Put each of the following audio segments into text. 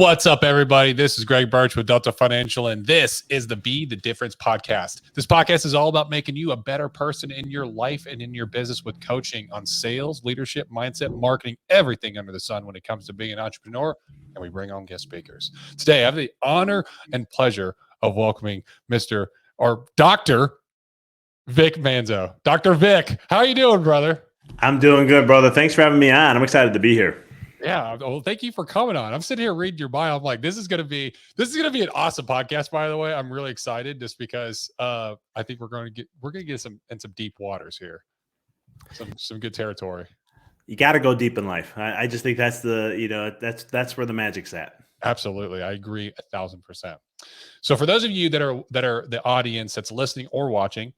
What's up, everybody? This is Greg Birch with Delta Financial, and this is the Be the Difference podcast. This podcast is all about making you a better person in your life and in your business with coaching on sales, leadership, mindset, marketing, everything under the sun when it comes to being an entrepreneur. And we bring on guest speakers. Today, I have the honor and pleasure of welcoming Dr. Vic Manzo. Dr. Vic, how are you doing, brother? I'm doing good, brother. Thanks for having me on. I'm excited to be here. Yeah, well, thank you for coming on. I'm sitting here reading your bio. I'm like, this is gonna be an awesome podcast. By the way, I'm really excited just because I think we're gonna get some deep waters here, some good territory. You got to go deep in life. I just think that's that's where the magic's at. Absolutely, I agree 1,000%. So for those of you that are the audience that's listening or watching,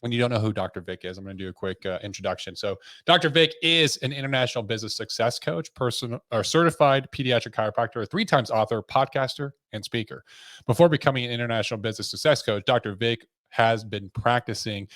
when you don't know who Dr. Vic is, I'm going to do a quick introduction. So Dr. Vic is an international business success coach, certified pediatric chiropractor, 3 times author, podcaster, and speaker. Before becoming an international business success coach, Dr. Vic has been practicing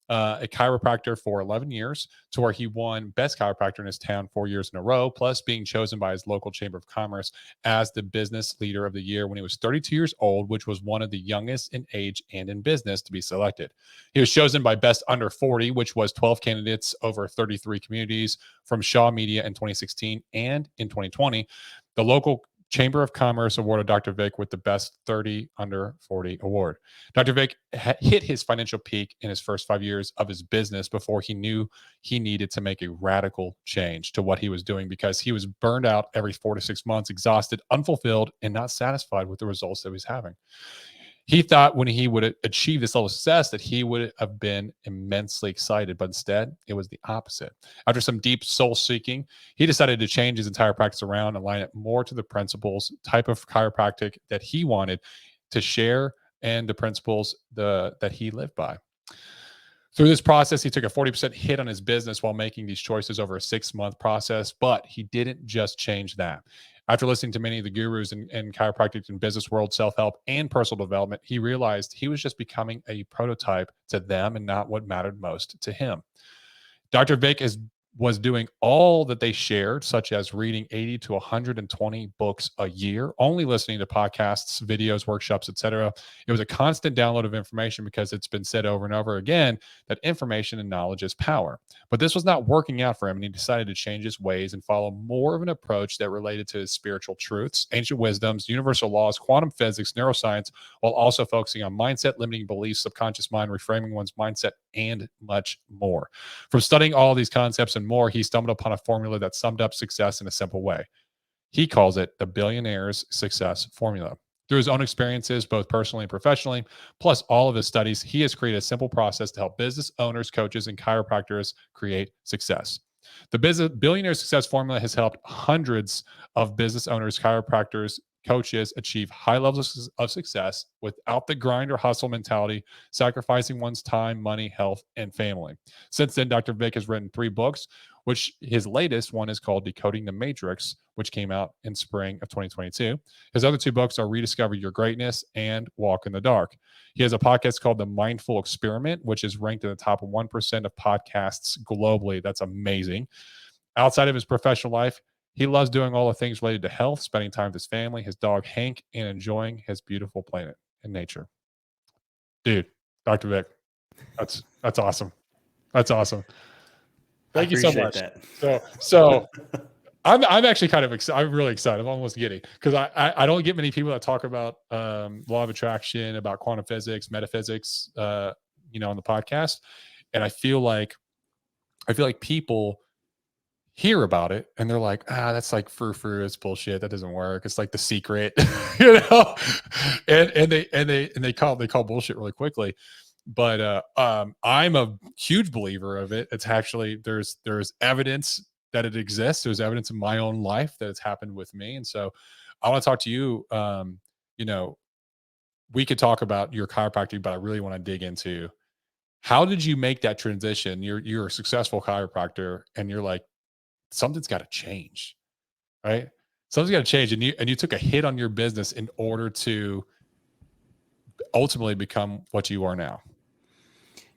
a chiropractor for 11 years, to where he won Best Chiropractor in his town 4 years in a row, plus being chosen by his local Chamber of Commerce as the Business Leader of the Year when he was 32 years old, which was one of the youngest in age and in business to be selected. He was chosen by Best Under 40, which was 12 candidates over 33 communities from Shaw Media in 2016, and in 2020, the local Chamber of Commerce awarded Dr. Vic with the Best 30 Under 40 award. Dr. Vic hit his financial peak in his first 5 years of his business before he knew he needed to make a radical change to what he was doing, because he was burned out every 4 to 6 months, exhausted, unfulfilled, and not satisfied with the results that he was having. He thought when he would achieve this level of success that he would have been immensely excited, but instead it was the opposite. After some deep soul seeking, he decided to change his entire practice around and align it more to the principles, type of chiropractic that he wanted to share, and the principles that he lived by. Through this process, he took a 40% hit on his business while making these choices over a 6-month process, but he didn't just change that. After listening to many of the gurus in chiropractic and business world, self-help, and personal development, he realized he was just becoming a prototype to them and not what mattered most to him. Dr. Vic was doing all that they shared, such as reading 80 to 120 books a year, only listening to podcasts, videos, workshops, etc. It was a constant download of information, because it's been said over and over again that information and knowledge is power. But this was not working out for him, and he decided to change his ways and follow more of an approach that related to his spiritual truths, ancient wisdoms, universal laws, quantum physics, neuroscience, while also focusing on mindset, limiting beliefs, subconscious mind, reframing one's mindset, and much more. From studying all these concepts and more, he stumbled upon a formula that summed up success in a simple way. He calls it the Billionaire's Success Formula. Through his own experiences, both personally and professionally, plus all of his studies, he has created a simple process to help business owners, coaches, and chiropractors create success. The Billionaire Success Formula has helped hundreds of business owners, chiropractors, coaches achieve high levels of success without the grind or hustle mentality, sacrificing one's time, money, health, and family. Since then, Dr. Vic has written 3 books, which his latest one is called Decoding The Matrix, which came out in spring of 2022. His other 2 books are Rediscover Your Greatness and Walk in the Dark. He has a podcast called The Mindful Experiment, which is ranked in the top 1% of podcasts globally. That's amazing. Outside of his professional life, he loves doing all the things related to health, spending time with his family, his dog Hank, and enjoying his beautiful planet and nature. Dude, Dr. Vic, that's awesome. That's awesome. Thank you so much. That. So I'm actually kind of excited. I'm really excited. I'm almost giddy, because I don't get many people that talk about law of attraction, about quantum physics, metaphysics, on the podcast, and I feel like people hear about it and they're like, that's like frou-frou, it's bullshit, that doesn't work, it's like The Secret, and they call bullshit really quickly. But I'm a huge believer of it. It's actually there's evidence that it exists. There's evidence in my own life that it's happened with me, and so I want to talk to you. We could talk about your chiropractic, but I really want to dig into, how did you make that transition? You're a successful chiropractor, and you're like, something's got to change, right? Something's got to change. And you took a hit on your business in order to ultimately become what you are now.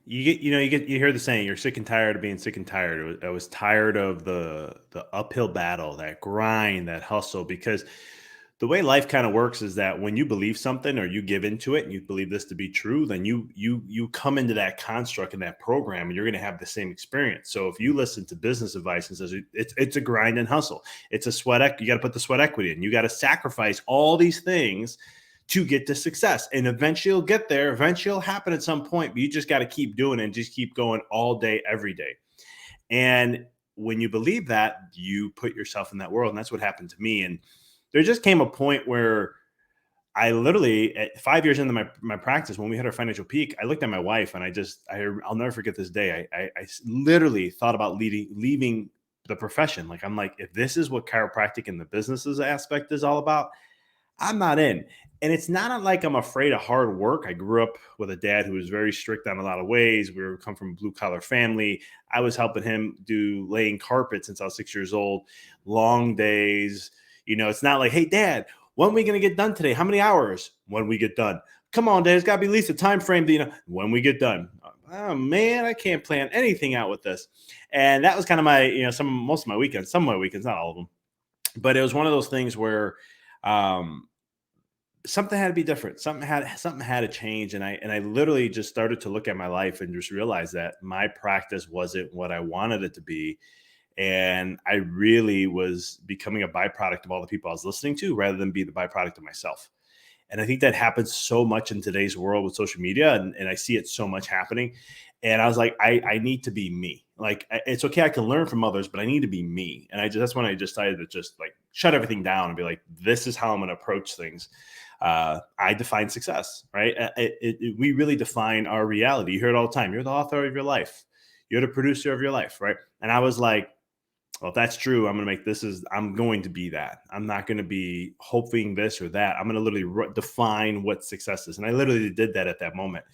You hear the saying, you're sick and tired of being sick and tired. I was tired of the uphill battle, that grind, that hustle, because the way life kind of works is that when you believe something or you give into it and you believe this to be true, then you come into that construct and that program, and you're going to have the same experience. So if you listen to business advice and says it's a grind and hustle, it's a you got to put the sweat equity in, you got to sacrifice all these things to get to success, and eventually you'll get there. Eventually it'll happen at some point, but you just got to keep doing it and just keep going all day, every day. And when you believe that, you put yourself in that world. And that's what happened to me. And there just came a point where I literally, at 5 years into my practice, when we had our financial peak, I looked at my wife and I'll never forget this day. I literally thought about leaving the profession. Like, I'm like, if this is what chiropractic and the businesses aspect is all about, I'm not in. And it's not like I'm afraid of hard work. I grew up with a dad who was very strict on a lot of ways. Come from a blue collar family. I was helping him do laying carpet since I was 6 years old, long days. It's not like, hey, Dad, when are we going to get done today? How many hours? When we get done. Come on, Dad, it's got to be at least a time frame when we get done. Oh, man, I can't plan anything out with this. And that was kind of my, most of my weekends, some of my weekends, not all of them. But it was one of those things where something had to be different. Something had to change. And I literally just started to look at my life and just realize that my practice wasn't what I wanted it to be. And I really was becoming a byproduct of all the people I was listening to rather than be the byproduct of myself. And I think that happens so much in today's world with social media. And I see it so much happening. And I was like, I need to be me. Like, it's okay, I can learn from others, but I need to be me. And that's when I decided to just like shut everything down and be like, this is how I'm going to approach things. I define success, right? We really define our reality. You hear it all the time. You're the author of your life. You're the producer of your life, right? And I was like, well, if that's true, I'm going to be that. I'm not going to be hoping this or that. I'm going to literally define what success is. And I literally did that at that moment.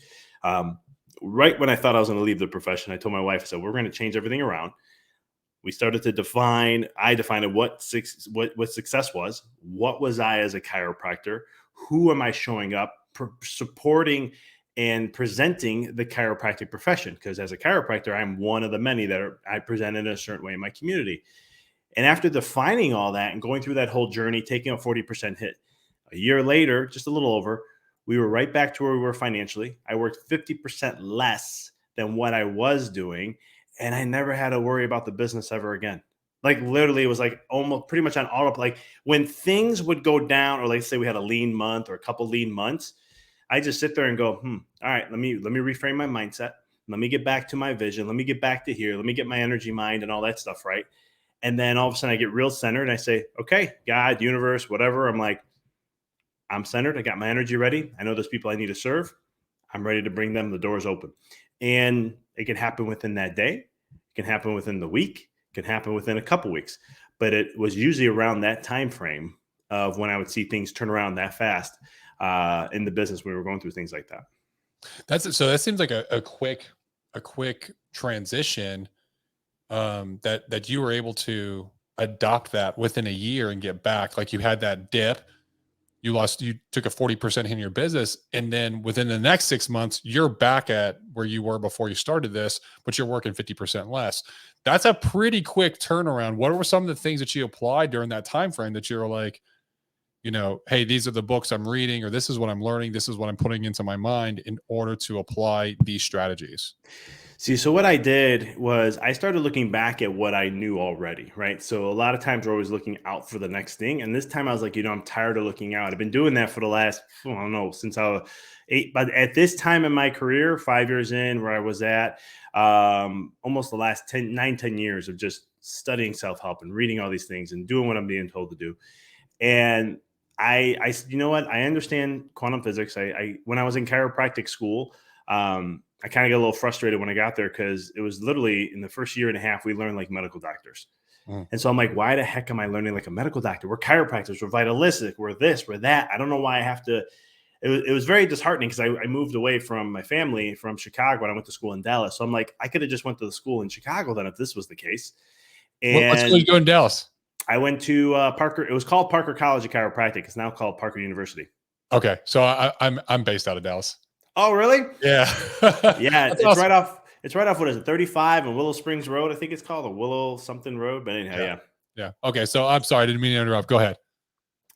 Right when I thought I was going to leave the profession, I told my wife, I said, we're going to change everything around. We started to I defined what success was. What was I as a chiropractor? Who am I showing up, supporting and presenting the chiropractic profession? Because as a chiropractor, I'm one of the many I present in a certain way in my community. And after defining all that and going through that whole journey, taking a 40% hit, a year later, just a little over, we were right back to where we were financially. I worked 50% less than what I was doing. And I never had to worry about the business ever again. Like, literally, it was like almost pretty much on auto. Like, when things would go down, or like say we had a lean month or a couple lean months, I just sit there and go, all right, let me reframe my mindset. Let me get back to my vision. Let me get back to here. Let me get my energy, mind, and all that stuff right. And then all of a sudden I get real centered and I say, okay, God, universe, whatever. I'm like, I'm centered. I got my energy ready. I know there's people I need to serve. I'm ready to bring them. The door's open. And it can happen within that day. It can happen within the week. It can happen within a couple weeks. But it was usually around that time frame of when I would see things turn around that fast in the business when we were going through things like that. So that seems like a quick transition that you were able to adopt that within a year and get back. Like, you had that dip. You took a 40% hit in your business. And then within the next 6 months, you're back at where you were before you started this, but you're working 50% less. That's a pretty quick turnaround. What were some of the things that you applied during that time frame that you're like, hey, these are the books I'm reading, or this is what I'm learning, this is what I'm putting into my mind in order to apply these strategies? See, so what I did was I started looking back at what I knew already, right? So a lot of times we're always looking out for the next thing. And this time I was like, I'm tired of looking out. I've been doing that for the last, I don't know, since I was 8. But at this time in my career, 5 years in where I was at, almost the last 10 years of just studying self-help and reading all these things and doing what I'm being told to do. And I you know what? I understand quantum physics. When I was in chiropractic school, I kind of got a little frustrated when I got there because it was literally in the first year and a half, we learned like medical doctors. And so I'm like, why the heck am I learning like a medical doctor? We're chiropractors, we're vitalistic, we're this, we're that. I don't know why I have to. It was very disheartening because I moved away from my family from Chicago when I went to school in Dallas. So I'm like, I could have just went to the school in Chicago then if this was the case. And what school did you go in Dallas? I went to Parker. It was called Parker College of Chiropractic. It's now called Parker University. Okay. So I'm based out of Dallas. Oh, really? Yeah. Yeah. It's awesome. It's right off, what is it, 35 and Willow Springs Road, I think it's called, or Willow something road. But anyhow, yeah. Okay. So I'm sorry, I didn't mean to interrupt. Go ahead.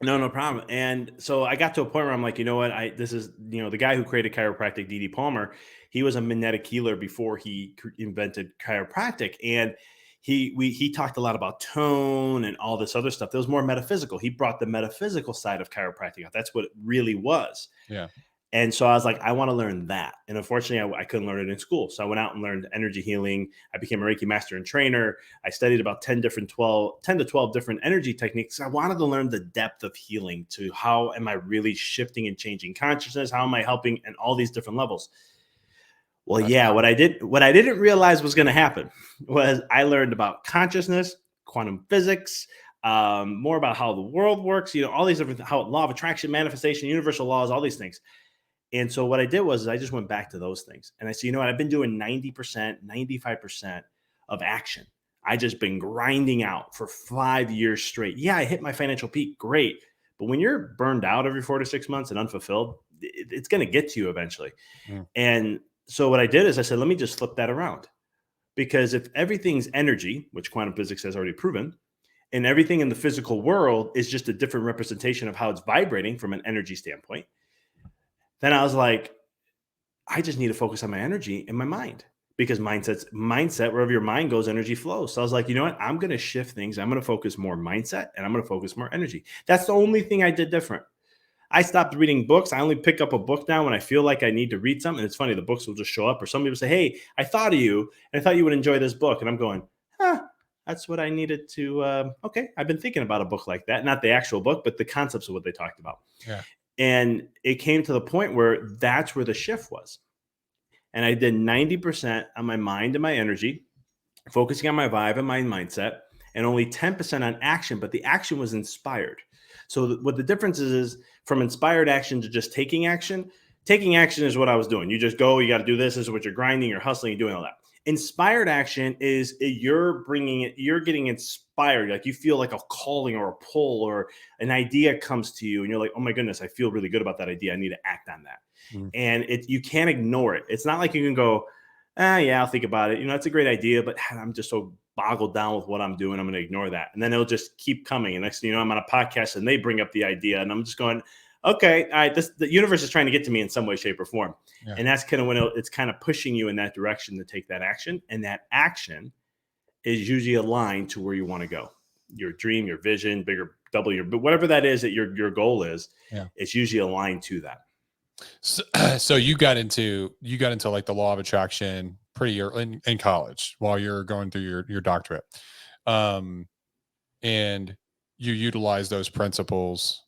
No, no problem. And so I got to a point where I'm like, you know what? This is, the guy who created chiropractic, D.D. Palmer. He was a magnetic healer before he invented chiropractic, and he talked a lot about tone and all this other stuff. That was more metaphysical. He brought the metaphysical side of chiropractic out. That's what it really was. Yeah. And so I was like, I want to learn that. And unfortunately, I couldn't learn it in school. So I went out and learned energy healing. I became a Reiki master and trainer. I studied about 10 to 12 different energy techniques. I wanted to learn the depth of healing, to how am I really shifting and changing consciousness? How am I helping in all these different levels? Well, That's yeah, what I didn't realize was going to happen was I learned about consciousness, quantum physics, more about how the world works, all these different, how law of attraction, manifestation, universal laws, all these things. And so what I did was I just went back to those things. And I said, you know what? I've been doing 90%, 95% of action. I just been grinding out for 5 years straight. Yeah, I hit my financial peak. Great. But when you're burned out every 4 to 6 months and unfulfilled, it's going to get to you eventually. Mm. And so what I did is I said, let me just flip that around. Because if everything's energy, which quantum physics has already proven, and everything in the physical world is just a different representation of how it's vibrating from an energy standpoint, then I was like, I just need to focus on my energy and my mind, because mindset, wherever your mind goes, energy flows. So I was like, you know what? I'm going to shift things. I'm going to focus more mindset and I'm going to focus more energy. That's the only thing I did different. I stopped reading books. I only pick up a book now when I feel like I need to read something. And it's funny, the books will just show up, or some people say, hey, I thought of you and I thought you would enjoy this book. And I'm going, that's what I needed to. Okay. I've been thinking about a book like that, not the actual book, but the concepts of what they talked about. Yeah. And it came to the point where that's where the shift was. And I did 90% on my mind and my energy, focusing on my vibe and my mindset, and only 10% on action, but the action was inspired. So what the difference is from inspired action to just taking action. Taking action is what I was doing. You just go, you got to do this. This is what you're grinding, you're hustling, you're doing all that. Inspired action is you're bringing it, you're getting inspired. Like you feel like a calling or a pull, or an idea comes to you and you're like, oh my goodness, I feel really good about that idea. I need to act on that. Mm. And you can't ignore it. It's not like you can go, yeah, I'll think about it. It's a great idea, but I'm just so boggled down with what I'm doing. I'm going to ignore that. And then it'll just keep coming. And next thing you know, I'm on a podcast and they bring up the idea and I'm just going, okay, all right, the universe is trying to get to me in some way, shape, or form. Yeah. And that's kind of when it's kind of pushing you in that direction to take that action. And that action is usually aligned to where you want to go. Your dream, your vision, bigger, double your, but whatever that is that your goal is, it's usually aligned to that. So you got into like the law of attraction pretty early in college while you're going through your doctorate. And you utilize those principles.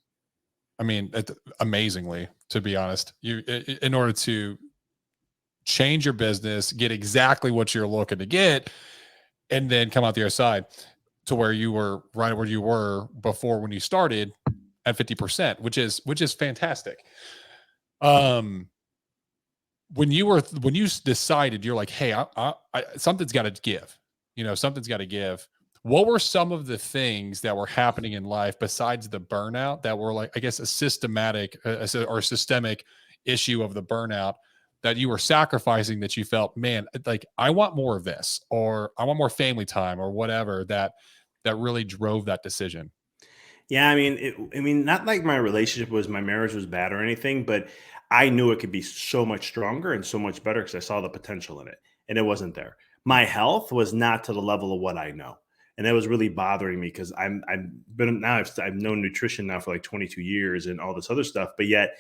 I mean, amazingly, to be honest, in order to change your business, get exactly what you're looking to get, and then come out the other side to where you were right where you were before when you started at 50%, which is fantastic. When you decided, you're like, hey, something's got to give, something's got to give. What were some of the things that were happening in life besides the burnout that were like, I guess, a systemic issue of the burnout that you were sacrificing, that you felt, man, like I want more of this, or I want more family time, or whatever, that really drove that decision? Yeah, I mean, not like my marriage was bad or anything, but I knew it could be so much stronger and so much better because I saw the potential in it, and it wasn't there. My health was not to the level of what I know, and that was really bothering me because I've known nutrition now for like 22 years and all this other stuff, but yet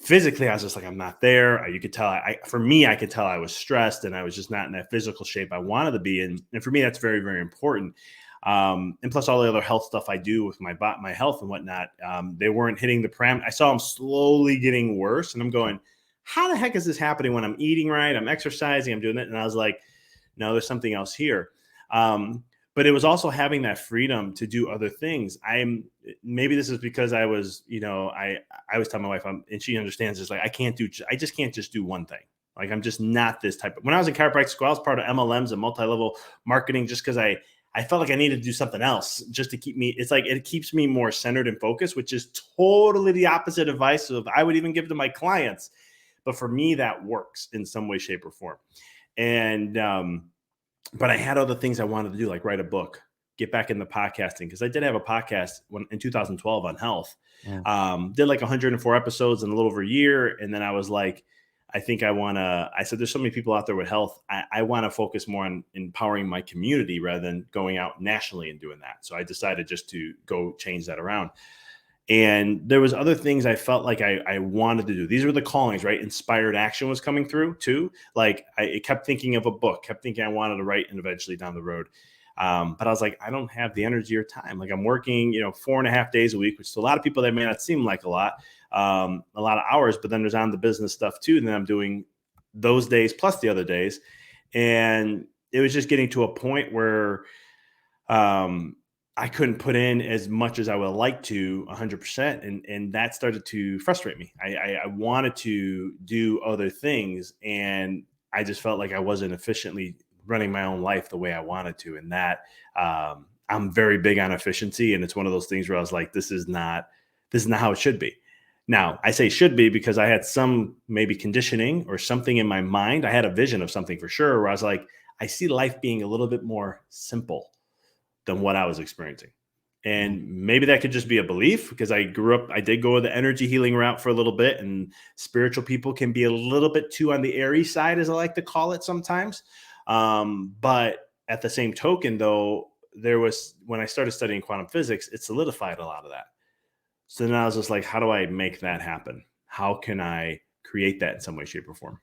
physically I was just like, I'm not there. You could tell I could tell I was stressed and I was just not in that physical shape I wanted to be in, and for me that's very, very important. And plus all the other health stuff I do with my health and whatnot, they weren't hitting the parameter. I saw them slowly getting worse, and I'm going, how the heck is this happening when I'm eating right? I'm exercising, I'm doing it. And I was like, no, there's something else here. But it was also having that freedom to do other things. Maybe this is because I was, I always tell my wife, and she understands this, like, I just can't just do one thing. Like, I'm just not this type of, when I was in chiropractic school, I was part of MLMs and multi-level marketing just because I felt like I needed to do something else just to keep me. It's like, it keeps me more centered and focused, which is totally the opposite advice of I would even give to my clients. But for me, that works in some way, shape, or form. And, but I had other things I wanted to do, like write a book, get back into podcasting, because I did have a podcast in 2012 on health. Mm. Did like 104 episodes in a little over a year. And then I was like, I said, there's so many people out there with health. I want to focus more on empowering my community rather than going out nationally and doing that. So I decided just to go change that around. And there was other things I felt like I wanted to do. These were the callings, right? Inspired action was coming through too. Like I kept thinking of a book, kept thinking I wanted to write, and eventually down the road. But I was like, I don't have the energy or time. Like I'm working, 4.5 days a week, which to a lot of people, that may not seem like a lot of hours, but then there's on the business stuff too. And then I'm doing those days plus the other days. And it was just getting to a point where, I couldn't put in as much as I would like to 100%. And that started to frustrate me. I wanted to do other things, and I just felt like I wasn't efficiently running my own life the way I wanted to. And that, I'm very big on efficiency. And it's one of those things where I was like, this is not how it should be. Now I say should be because I had some maybe conditioning or something in my mind. I had a vision of something for sure, where I was like, I see life being a little bit more simple than what I was experiencing. And maybe that could just be a belief, because I did go the energy healing route for a little bit, and spiritual people can be a little bit too on the airy side, as I like to call it sometimes. But at the same token though, when I started studying quantum physics, it solidified a lot of that. So then I was just like, how do I make that happen? How can I create that in some way, shape, or form?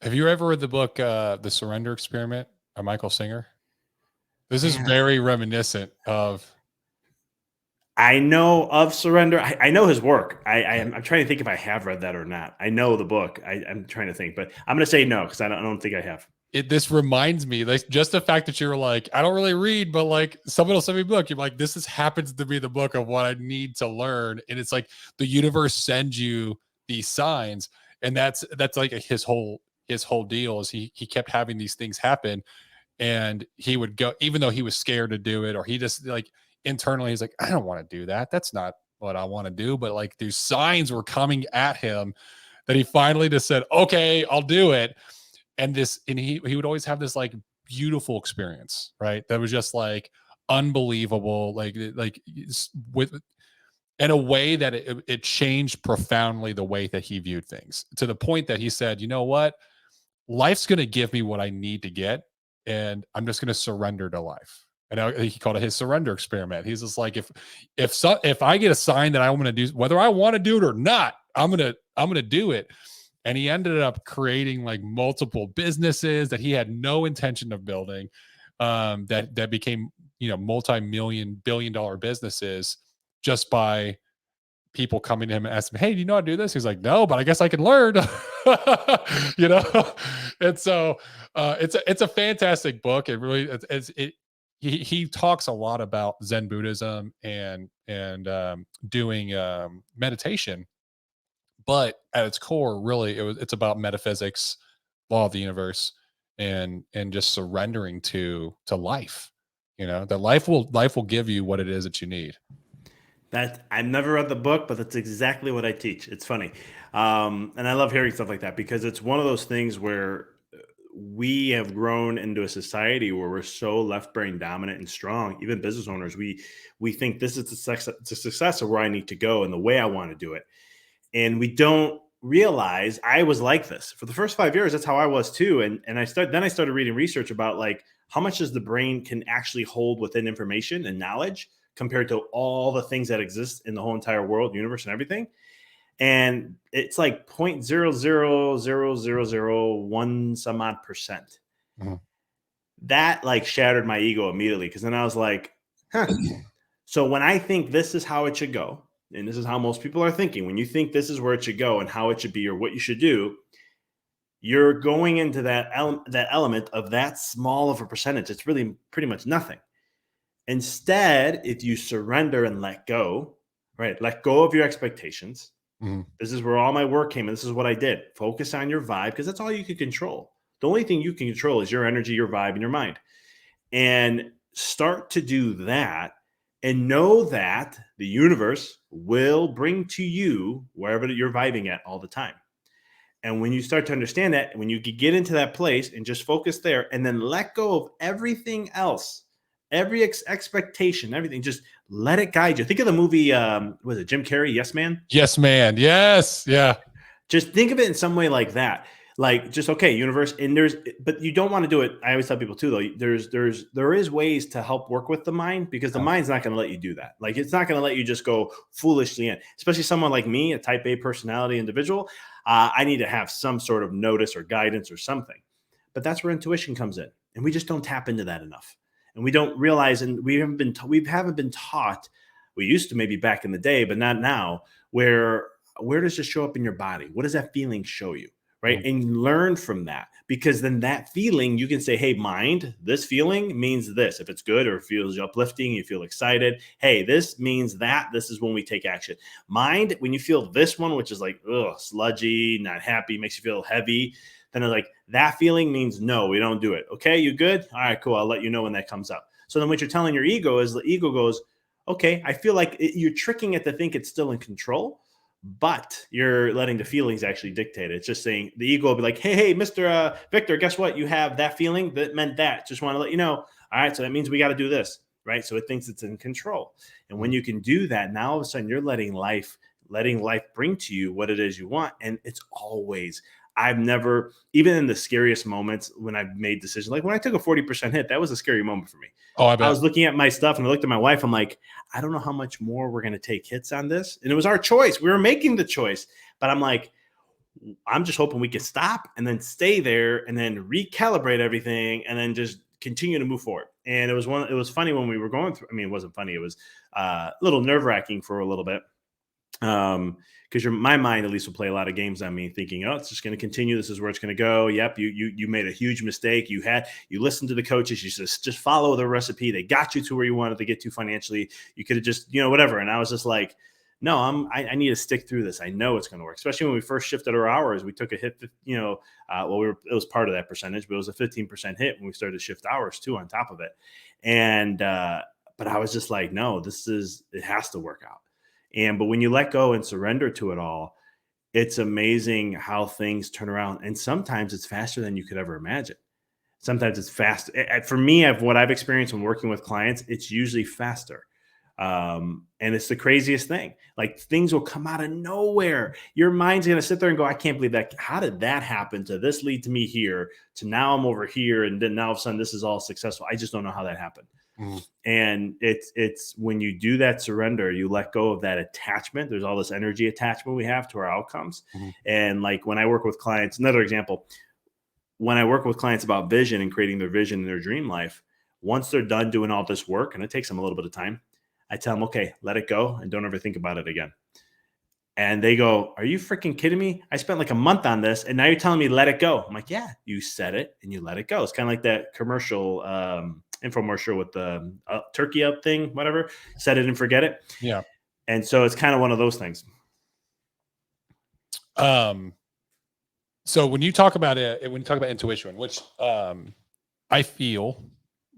Have you ever read the book, The Surrender Experiment by Michael Singer? This is Man, very reminiscent of. I know of Surrender. I know his work. I'm trying to think if I have read that or not. I know the book. I'm trying to think, but I'm going to say no, because I don't think I have. This reminds me, like, just the fact that you're like, I don't really read, but like someone will send me a book. You're like, happens to be the book of what I need to learn. And it's like the universe sends you these signs. And that's like his whole deal is he kept having these things happen. And he would go, even though he was scared to do it, or he just like internally, he's like, I don't want to do that. That's not what I want to do. But like these signs were coming at him that he finally just said, okay, I'll do it. And he would always have this like beautiful experience, right? That was just like unbelievable, like with in a way that it changed profoundly the way that he viewed things, to the point that he said, you know what, life's going to give me what I need to get, and I'm just going to surrender to life. And he called it his surrender experiment. He's just like, if I get a sign that I want to do, whether I want to do it or not, I'm gonna do it. And he ended up creating like multiple businesses that he had no intention of building, that became, multi-million, billion-dollar businesses, just by people coming to him and asking him, hey, do you know how to do this? He's like, no, but I guess I can learn. And so it's a fantastic book. It really, he talks a lot about Zen Buddhism and doing meditation, but at its core, really, it's about metaphysics, law of the universe, and just surrendering to life. That life will give you what it is that you need. That I've never read the book, but that's exactly what I teach. It's funny. And I love hearing stuff like that, because it's one of those things where we have grown into a society where we're so left brain dominant and strong. Even business owners, we think this is the success of where I need to go and the way I want to do it. And we don't realize I was like this for the first 5 years. That's how I was too. And I started reading research about like how much does the brain can actually hold within information and knowledge compared to all the things that exist in the whole entire world, universe, and everything. And it's like 0.0000001 some odd percent. Mhm. That like shattered my ego immediately, because then I was like, huh. So when I think this is how it should go, and this is how most people are thinking, when you think this is where it should go and how it should be or what you should do, you're going into that element of that small of a percentage. It's really pretty much nothing. Instead, if you surrender and let go, right? Let go of your expectations. Mhm. This is where all my work came. And this is what I did. Focus on your vibe, because that's all you can control. The only thing you can control is your energy, your vibe, and your mind. And start to do that, and know that the universe will bring to you wherever you're vibing at all the time. And when you start to understand that, when you get into that place and just focus there, and then let go of everything else every expectation, everything. Just let it guide you. Think of the movie, was it Jim Carrey, Yes Man? Yes, man. Yes. Yeah. Just think of it in some way like that. Like just, okay, universe, and but you don't want to do it. I always tell people too, though, there is ways to help work with the mind, because the mind's not going to let you do that. Like, it's not going to let you just go foolishly in, especially someone like me, a type A personality individual. I need to have some sort of notice or guidance or something, but that's where intuition comes in. And we just don't tap into that enough. And we don't realize, and we haven't been taught. We used to, maybe back in the day, but not now, where does it show up in your body? What does that feeling show you? Right. And learn from that, because then that feeling, you can say, hey, mind, this feeling means this. If it's good or feels uplifting, you feel excited. Hey, this means that. This is when we take action. Mind, when you feel this one, which is like, sludgy, not happy, makes you feel heavy, then it's like, that feeling means no, we don't do it. Okay, you good? All right, cool. I'll let you know when that comes up. So then what you're telling your ego is, the ego goes, okay, I feel like you're tricking it to think it's still in control, but you're letting the feelings actually dictate it. It's just saying, the ego will be like, hey, Mr. Victor, guess what? You have that feeling that meant that. Just want to let you know. All right, so that means we got to do this, right? So it thinks it's in control. And when you can do that, now all of a sudden you're letting life bring to you what it is you want. And it's always, I've never, even in the scariest moments when I've made decisions, like when I took a 40% hit, that was a scary moment for me. Oh, I bet. I was looking at my stuff and I looked at my wife. I'm like, I don't know how much more we're going to take hits on this. And it was our choice. We were making the choice. But I'm like, I'm just hoping we can stop and then stay there and then recalibrate everything and then just continue to move forward. And it was funny when we were going through. I mean, it wasn't funny. It was a little nerve-wracking for a little bit. Because my mind at least will play a lot of games on me, thinking, oh, it's just going to continue. This is where it's going to go. Yep, you made a huge mistake. You listened to the coaches. You just follow the recipe. They got you to where you wanted to get to financially. You could have just, whatever. And I was just like, no, I need to stick through this. I know it's going to work. Especially when we first shifted our hours, we took a hit. It was part of that percentage, but it was a 15% hit when we started to shift hours too on top of it. And but I was just like, no, it has to work out. But when you let go and surrender to it all, it's amazing how things turn around. And sometimes it's faster than you could ever imagine. Sometimes it's fast. For me, what I've experienced when working with clients, it's usually faster. And it's the craziest thing. Like, things will come out of nowhere. Your mind's going to sit there and go, I can't believe that. How did that happen to this lead to me here, to now I'm over here. And then now all of a sudden this is all successful. I just don't know how that happened. And it's when you do that surrender, you let go of that attachment. There's all this energy attachment we have to our outcomes. And like when I work with clients, another example, when I work with clients about vision and creating their vision in their dream life, once they're done doing all this work, and it takes them a little bit of time, I tell them, okay, let it go and don't ever think about it again. And they go, are you freaking kidding me? I spent like a month on this and now you're telling me let it go. I'm like, yeah, you said it and you let it go. It's kind of like that commercial, infomercial with the turkey up thing, whatever, set it and forget it. Yeah. And so it's kind of one of those things. So when you talk about intuition, which I feel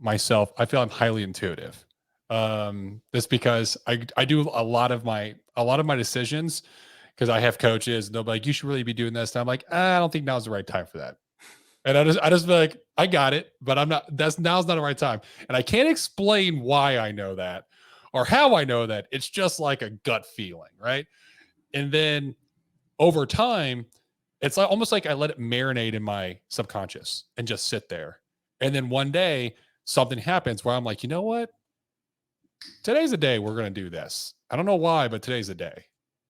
I'm highly intuitive. That's because I do a lot of my decisions, because I have coaches and they'll be like, you should really be doing this. And I'm like, I don't think now's the right time for that. And I just be like, I got it, but now's not the right time. And I can't explain why I know that or how I know that. It's just like a gut feeling. Right. And then over time, it's like almost like I let it marinate in my subconscious and just sit there. And then one day something happens where I'm like, you know what? Today's the day we're going to do this. I don't know why, but today's the day.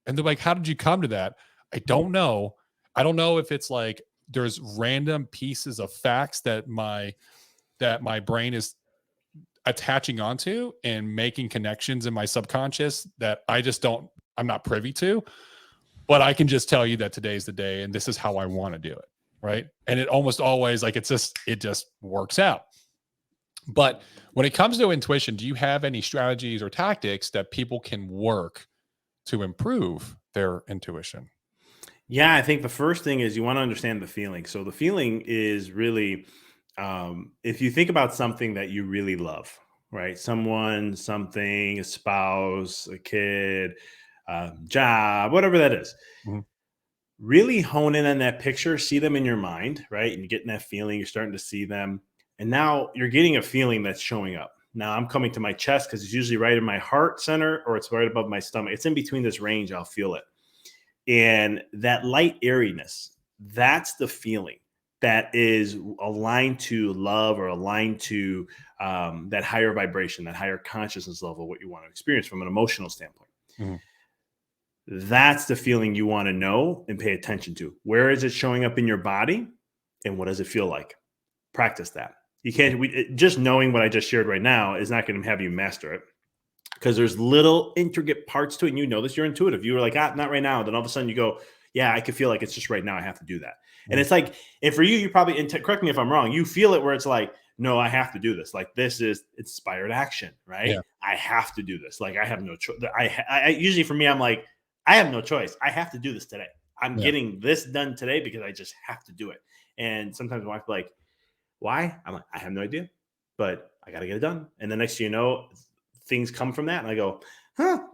And they're like, how did you come to that? I don't know. I don't know if it's like there's random pieces of facts that my brain is attaching onto and making connections in my subconscious that I'm not privy to, but I can just tell you that today's the day and this is how I want to do it. Right. And it almost always it just works out. But when it comes to intuition, do you have any strategies or tactics that people can work to improve their intuition? Yeah, I think the first thing is you want to understand the feeling. So the feeling is really, if you think about something that you really love, right? Someone, something, a spouse, a kid, job, whatever that is. Really hone in on that picture, see them in your mind, right? And you're getting that feeling, you're starting to see them. And now you're getting a feeling that's showing up. Now I'm coming to my chest because it's usually right in my heart center or it's right above my stomach. It's in between this range. I'll feel it. And that light airiness, that's the feeling that is aligned to love or aligned to that higher vibration, that higher consciousness level, what you want to experience from an emotional standpoint. Mhm. That's the feeling you want to know and pay attention to. Where is it showing up in your body and what does it feel like? Practice that. You can't, just knowing what I just shared right now is not going to have you master it, because there's little intricate parts to it. And you know this, you're intuitive. You were like, not right now. Then all of a sudden you go, yeah, I could feel like it's just right now. I have to do that. And it's like, and for you, you probably, and correct me if I'm wrong, you feel it where it's like, no, I have to do this. Like this is inspired action, right? Yeah. I have to do this. Like I have no choice. I usually for me, I'm like, I have no choice. I have to do this today. I'm getting this done today because I just have to do it. And sometimes my wife be like, why? I'm like, I have no idea, but I got to get it done. And the next thing you know, things come from that. And I go,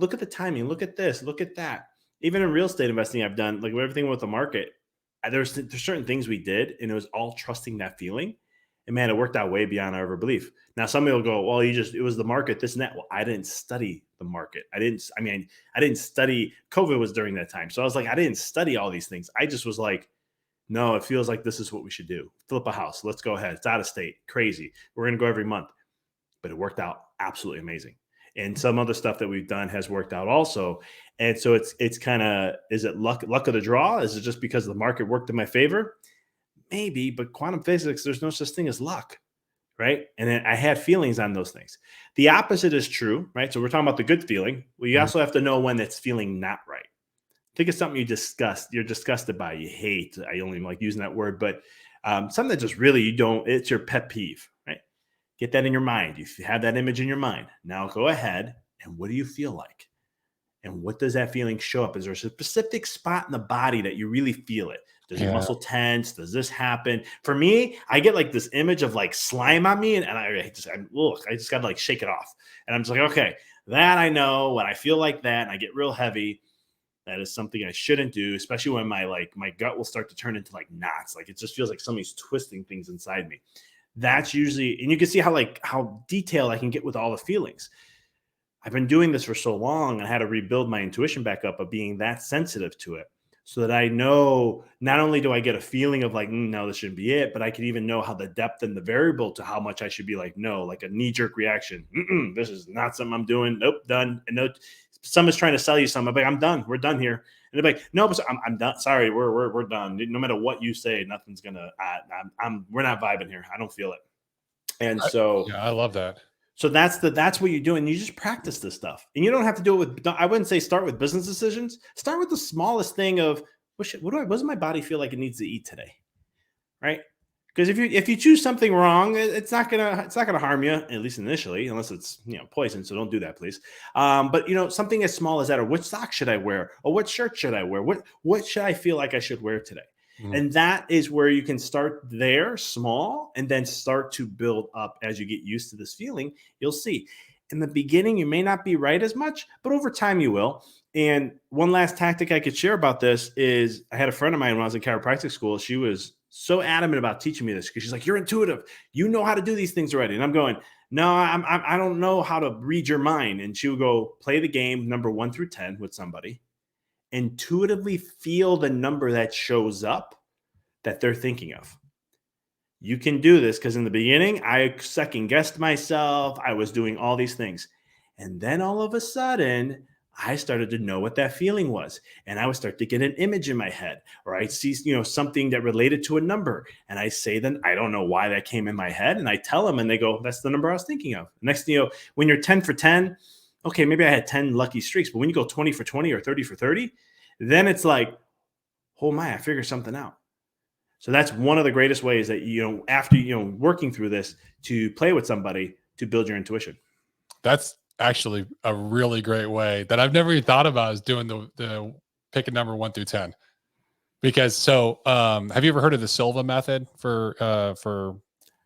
look at the timing. Look at this. Look at that. Even in real estate investing, I've done like everything with the market. There's certain things we did, and it was all trusting that feeling. And man, it worked out way beyond our belief. Now, somebody will go, well, it was the market, this and that. Well, I didn't study the market. I didn't study. COVID was during that time. So I was like, I didn't study all these things. I just was like, no, it feels like this is what we should do. Flip a house. Let's go ahead. It's out of state. Crazy. We're going to go every month. But it worked out absolutely amazing. And some other stuff that we've done has worked out also. And so it's kind of, is it luck of the draw? Is it just because the market worked in my favor? Maybe, but quantum physics, there's no such thing as luck, right? And then I had feelings on those things. The opposite is true, right? So we're talking about the good feeling. Well, you also have to know when it's feeling not right. Think of something you're disgusted by, you hate. I only like using that word, but something that just really it's your pet peeve, right? Get that in your mind. You have that image in your mind. Now go ahead and what do you feel like? And what does that feeling show up? Is there a specific spot in the body that you really feel it? Does your muscle tense? Does this happen? For me, I get like this image of like slime on me, and I just got to like shake it off. And I'm just like, okay, that I know when I feel like that and I get real heavy, that is something I shouldn't do, especially when my gut will start to turn into like knots. Like it just feels like somebody's twisting things inside me. That's usually, and you can see how detailed I can get with all the feelings. I've been doing this for so long and I had to rebuild my intuition back up of being that sensitive to it so that I know not only do I get a feeling of like, no, this shouldn't be it, but I can even know how the depth and the variable to how much I should be like, no, like a knee-jerk reaction. This is not something I'm doing. Nope, done. And no, someone's trying to sell you something. I'm like, I'm done. We're done here. And they're like, no, but I'm done. Sorry, we're done. No matter what you say, nothing's gonna. We're not vibing here. I don't feel it. And so, I love that. So that's what you're doing. You just practice this stuff, and you don't have to do it with. I wouldn't say start with business decisions. Start with the smallest thing of what does my body feel like it needs to eat today, right? Because if you choose something wrong, it's not gonna harm you, at least initially, unless it's poison. So don't do that, please. But something as small as that, or which socks should I wear, or what shirt should I wear, what should I feel like I should wear today? And that is where you can start there small and then start to build up as you get used to this feeling. You'll see in the beginning, you may not be right as much, but over time you will. And one last tactic I could share about this is I had a friend of mine when I was in chiropractic school. She was so adamant about teaching me this because she's like, you're intuitive. You know how to do these things already. And I'm going, no, I don't know how to read your mind. And she would go play the game number 1 through 10 with somebody. Intuitively feel the number that shows up that they're thinking of. You can do this because in the beginning, I second guessed myself. I was doing all these things. And then all of a sudden, I started to know what that feeling was. And I would start to get an image in my head, or I'd see, something that related to a number. And I say, then I don't know why that came in my head. And I tell them and they go, that's the number I was thinking of. Next thing you know, when you're 10 for 10, okay, maybe I had 10 lucky streaks, but when you go 20 for 20 or 30 for 30, then it's like, oh my, I figured something out. So that's one of the greatest ways that, after, working through this, to play with somebody to build your intuition. That's actually a really great way that I've never even thought about, is doing the pick a number 1 through 10. Because have you ever heard of the Silva method for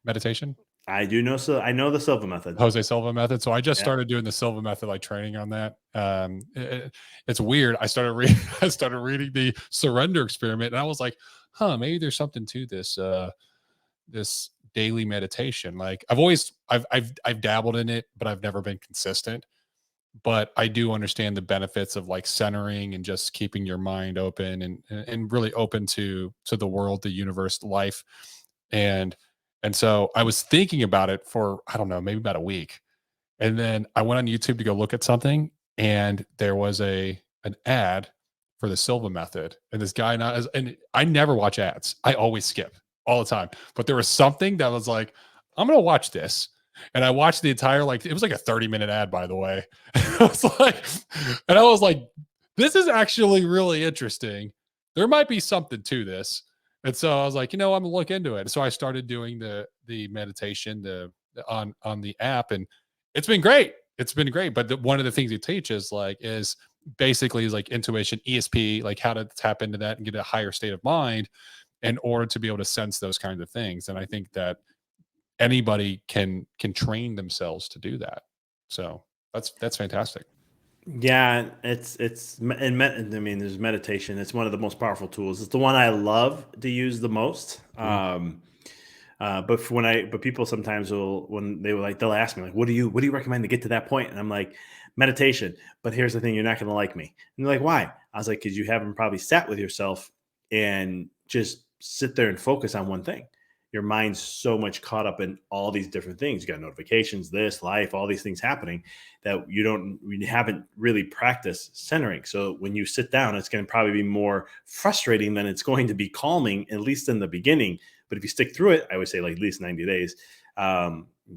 meditation? I do know. So I know the Silva method. Jose Silva method. So I just started doing the Silva method, like training on that. It's weird. I started reading the surrender experiment, and I was like, maybe there's something to this daily meditation. Like I've dabbled in it, but I've never been consistent. But I do understand the benefits of like centering and just keeping your mind open and really open to the world, the universe, life. And so I was thinking about it for, I don't know, maybe about a week. And then I went on YouTube to go look at something, and there was an ad for the Silva method. And this guy, and I never watch ads. I always skip all the time. But there was something that was like, I'm gonna watch this. And I watched the entire, like, it was like a 30-minute ad, by the way. I was like, and I was like, this is actually really interesting. There might be something to this. And so I was like, I'm gonna look into it. So I started doing the meditation on the app, and it's been great. It's been great. But one of the things he teaches is basically is like intuition, ESP, like how to tap into that and get a higher state of mind in order to be able to sense those kinds of things. And I think that anybody can train themselves to do that. So that's fantastic. Yeah, I mean, there's meditation. It's one of the most powerful tools. It's the one I love to use the most. But people sometimes they'll ask me like, what do you recommend to get to that point? And I'm like, meditation. But here's the thing, you're not going to like me. And they're like, why? I was like, because you haven't probably sat with yourself and just sit there and focus on one thing. Your mind's so much caught up in all these different things. You got notifications, this, life, all these things happening that you haven't really practiced centering. So when you sit down, it's going to probably be more frustrating than it's going to be calming, at least in the beginning. But if you stick through it, I would say like at least 90 days,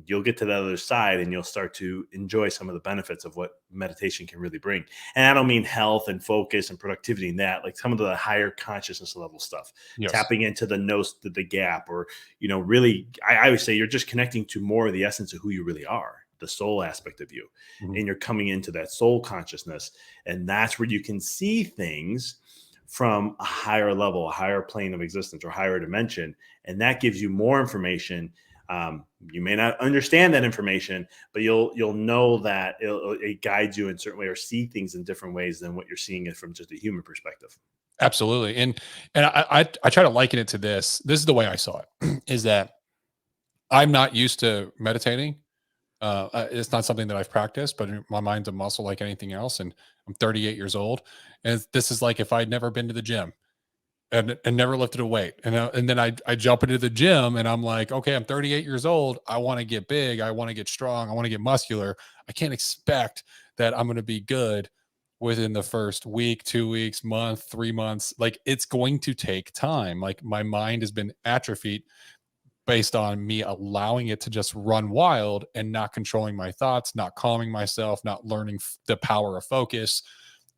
you'll get to the other side and you'll start to enjoy some of the benefits of what meditation can really bring. And I don't mean health and focus and productivity and that, like some of the higher consciousness level stuff, Yes. tapping into the gap, or, really, I would say you're just connecting to more of the essence of who you really are, the soul aspect of you. Mhm. And you're coming into that soul consciousness. And that's where you can see things from a higher level, a higher plane of existence or higher dimension. And that gives you more information. You may not understand that information, but you'll know that it guides you in a certain way or see things in different ways than what you're seeing it from just a human perspective. Absolutely. And I try to liken it to this. This is the way I saw it, is that I'm not used to meditating. It's not something that I've practiced, but my mind's a muscle like anything else. And I'm 38 years old. And this is like if I'd never been to the gym and never lifted a weight. And then I jump into the gym and I'm like, okay, I'm 38 years old. I want to get big. I want to get strong. I want to get muscular. I can't expect that I'm going to be good within the first week, 2 weeks, month, 3 months. Like it's going to take time. Like my mind has been atrophied based on me allowing it to just run wild and not controlling my thoughts, not calming myself, not learning the power of focus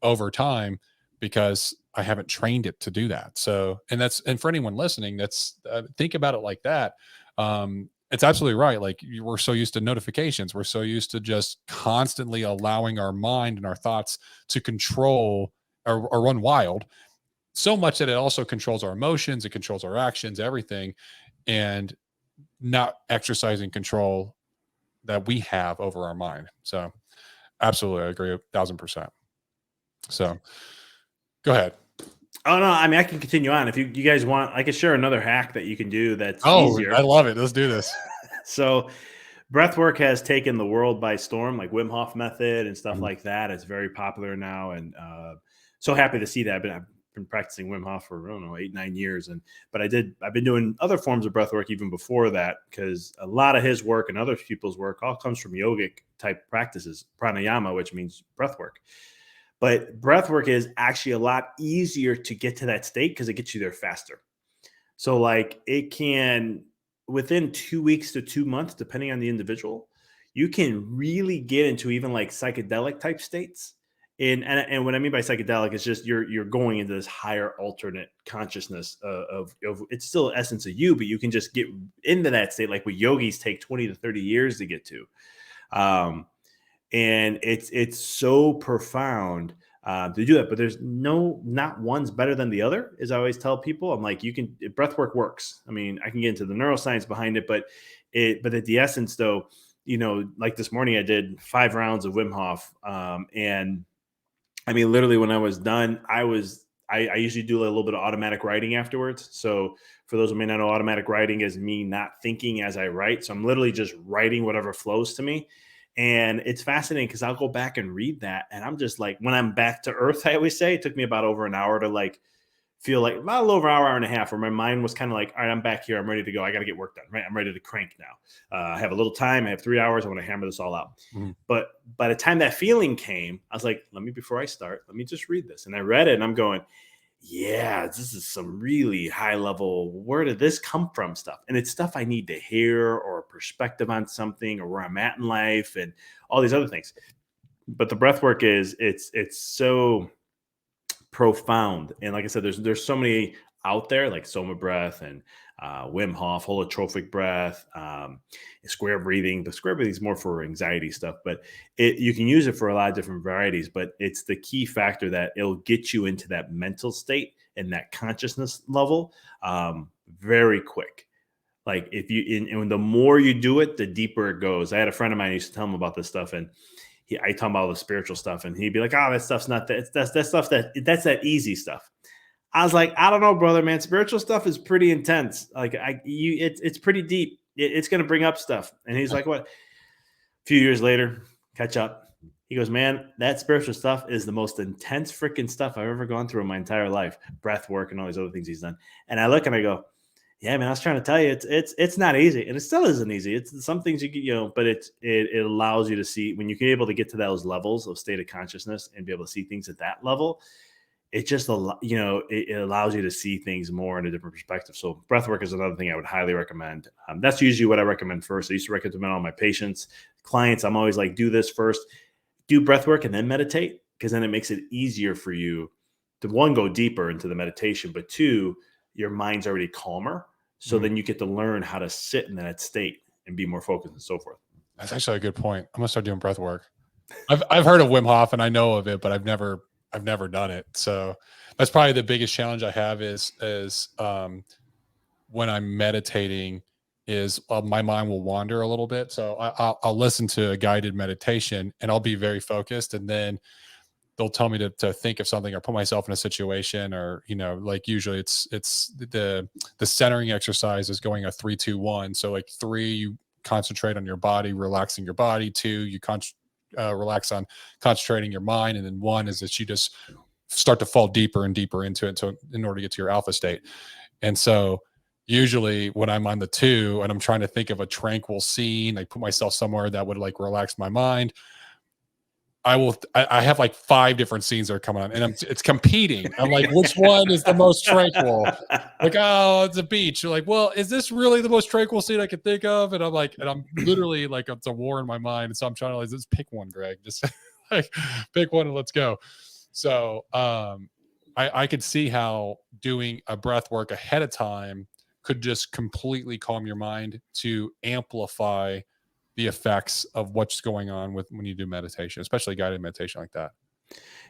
over time, because I haven't trained it to do that. So, and for anyone listening, that's think about it like that. It's absolutely right. Like we're so used to notifications. We're so used to just constantly allowing our mind and our thoughts to control or run wild, so much that it also controls our emotions. It controls our actions, everything. And not exercising control that we have over our mind. So absolutely, I agree 1,000%. So go ahead. Oh no, I mean I can continue on if you guys want. I can share another hack that you can do that's Oh, easier. I love it. Let's do this. So breathwork has taken the world by storm, like Wim Hof method and stuff Mhm. like that. It's very popular now, and so happy to see that. I've been practicing Wim Hof for, I don't know, 8-9 years, but I've been doing other forms of breathwork even before that, because a lot of his work and other people's work all comes from yogic type practices, pranayama, which means breathwork. But breathwork is actually a lot easier to get to that state because it gets you there faster. So like it can, within 2 weeks to 2 months, depending on the individual, you can really get into even like psychedelic type states. And what I mean by psychedelic is just you're going into this higher alternate consciousness of it's still essence of you, but you can just get into that state like what yogis take 20 to 30 years to get to. Um, and it's so profound to do that. But there's not one's better than the other, as I always tell people. I'm like, breath work works. I mean, I can get into the neuroscience behind it, but at the essence though, like this morning I did 5 rounds of Wim Hof, and I mean, literally when I was done, I I usually do a little bit of automatic writing afterwards. So for those who may not know, automatic writing is me not thinking as I write. So I'm literally just writing whatever flows to me. And it's fascinating because I'll go back and read that. And I'm just like, when I'm back to earth, I always say it took me about over an hour to like feel like about a little over an hour and a half, where my mind was kind of like, all right, I'm back here. I'm ready to go. I got to get work done. Right. I'm ready to crank now. I have a little time. I have 3 hours. I want to hammer this all out. Mhm. But by the time that feeling came, I was like, before I start, let me just read this. And I read it and I'm going, yeah, this is some really high level, where did this come from stuff. And it's stuff I need to hear, or a perspective on something, or where I'm at in life and all these other things. But the breath work it's so profound. And like I said, there's so many out there, like Soma breath and Wim Hof, holotropic breath, square breathing. The square breathing is more for anxiety stuff, but you can use it for a lot of different varieties. But it's the key factor that it'll get you into that mental state and that consciousness level very quick. Like if you, and the more you do it, the deeper it goes. I had a friend of mine who used to tell him about this stuff, and I talk about all the spiritual stuff, and he'd be like, "Oh, that stuff's not that. That's that stuff that's that easy stuff." I was like, "I don't know, brother, man. Spiritual stuff is pretty intense. Like, it's pretty deep. It's going to bring up stuff." And he's like, "What?" A few years later, catch up. He goes, "Man, that spiritual stuff is the most intense freaking stuff I've ever gone through in my entire life. Breath work and all these other things he's done." And I look and I go, "Yeah, man, I was trying to tell you, it's not easy, and it still isn't easy. It's some things you get, but it allows you to see, when you're able to get to those levels of state of consciousness and be able to see things at that level. It just it allows you to see things more in a different perspective. So breathwork is another thing I would highly recommend. That's usually what I recommend first. I used to recommend all my patients, clients. I'm always like, do this first, do breathwork, and then meditate, because then it makes it easier for you to, one, go deeper into the meditation, but two, your mind's already calmer. So then you get to learn how to sit in that state and be more focused and so forth. That's actually a good point. I'm gonna start doing breath work. I've heard of Wim Hof and I know of it, but I've never done it. So that's probably the biggest challenge I have is when I'm meditating is my mind will wander a little bit. So I'll listen to a guided meditation and I'll be very focused, and then they'll tell me to think of something or put myself in a situation, or like usually it's the centering exercise is going a 3-2-1. So like 3, you concentrate on your body, relaxing your body. 2, you relax on concentrating your mind, and then 1 is that you just start to fall deeper and deeper into it, so in order to get to your alpha state. And so usually when I'm on the 2 and I'm trying to think of a tranquil scene, I put myself somewhere that would like relax my mind, I have like 5 different scenes that are coming on, and it's competing. I'm like, which one is the most tranquil? Like, oh, it's a beach. You're like, well, is this really the most tranquil scene I could think of? And I'm like, and I'm literally like, it's a war in my mind. And so I'm trying to like, just pick one, Greg. Just like pick one and let's go. So I could see how doing a breath work ahead of time could just completely calm your mind to amplify the effects of what's going on with when you do meditation, especially guided meditation like that.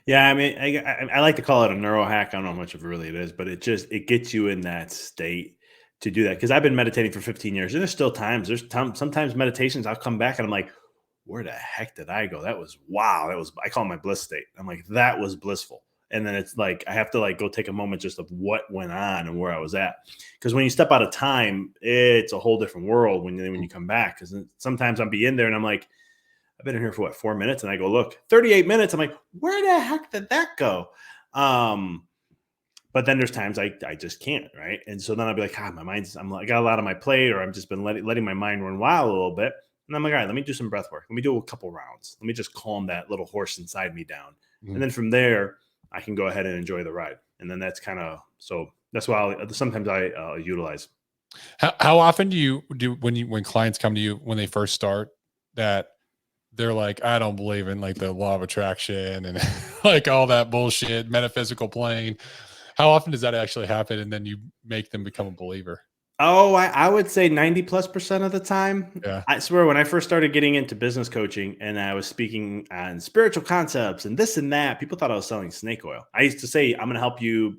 Yeah, I mean, I like to call it a neuro hack. I don't know how much of it really it is, but it gets you in that state to do that. Because I've been meditating for 15 years, and sometimes meditations I'll come back and I'm like, where the heck did I go? That was wow. I call it my bliss state. I'm like, that was blissful. And then it's like I have to like go take a moment just of what went on and where I was at. Because when you step out of time, it's a whole different world when you come back. Because sometimes I'll be in there and I'm like, I've been in here for 4 minutes, and I go, look, 38 minutes. I'm like, where the heck did that go? But then there's times I just can't, right? And so then I'll be like, my mind's, I got a lot on my plate, or I've just been letting my mind run wild a little bit. And I'm like, all right, let me do some breath work. Let me do a couple rounds. Let me just calm that little horse inside me down. Mm-hmm. And then from there, I can go ahead and enjoy the ride. And then that's kind of, so that's why sometimes I utilize. How often do you do when clients come to you when they first start that they're like, I don't believe in like the law of attraction and like all that bullshit, metaphysical plane? How often does that actually happen? And then you make them become a believer? Oh, I would say 90+% of the time. Yeah. I swear, when I first started getting into business coaching and I was speaking on spiritual concepts and this and that, people thought I was selling snake oil. I used to say, I'm going to help you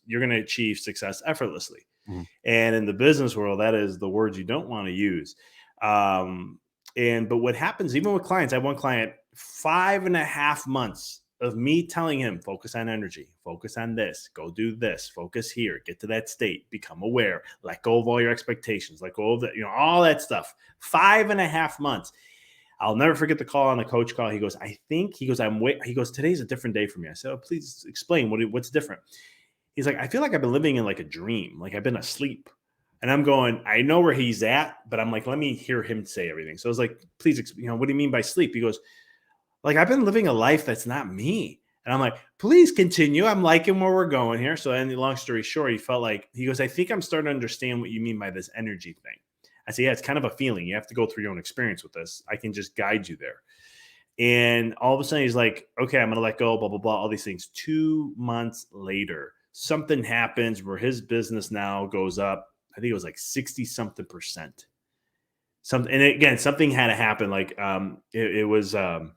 you're going to achieve success effortlessly. Mm-hmm. And in the business world, that is the words you don't want to use. But what happens, even with clients, I have one client, 5.5 months of me telling him, focus on energy, focus on this, go do this, focus here, get to that state, become aware, let go of all your expectations, let go of that, all that stuff. 5.5 months. I'll never forget the call on the coach call. He goes, he goes, today's a different day for me. I said, oh, please explain what's different. He's like, I feel like I've been living in like a dream. Like I've been asleep. And I'm going, I know where he's at, but I'm like, let me hear him say everything. So I was like, please, what do you mean by sleep? He goes, like, I've been living a life that's not me. And I'm like, please continue. I'm liking where we're going here. So then, long story short, he goes, I think I'm starting to understand what you mean by this energy thing. I say, yeah, it's kind of a feeling. You have to go through your own experience with this. I can just guide you there. And all of a sudden he's like, okay, I'm going to let go, blah, blah, blah, all these things. 2 months later, something happens where his business now goes up. I think it was like 60 something percent. And again, something had to happen. Like he's a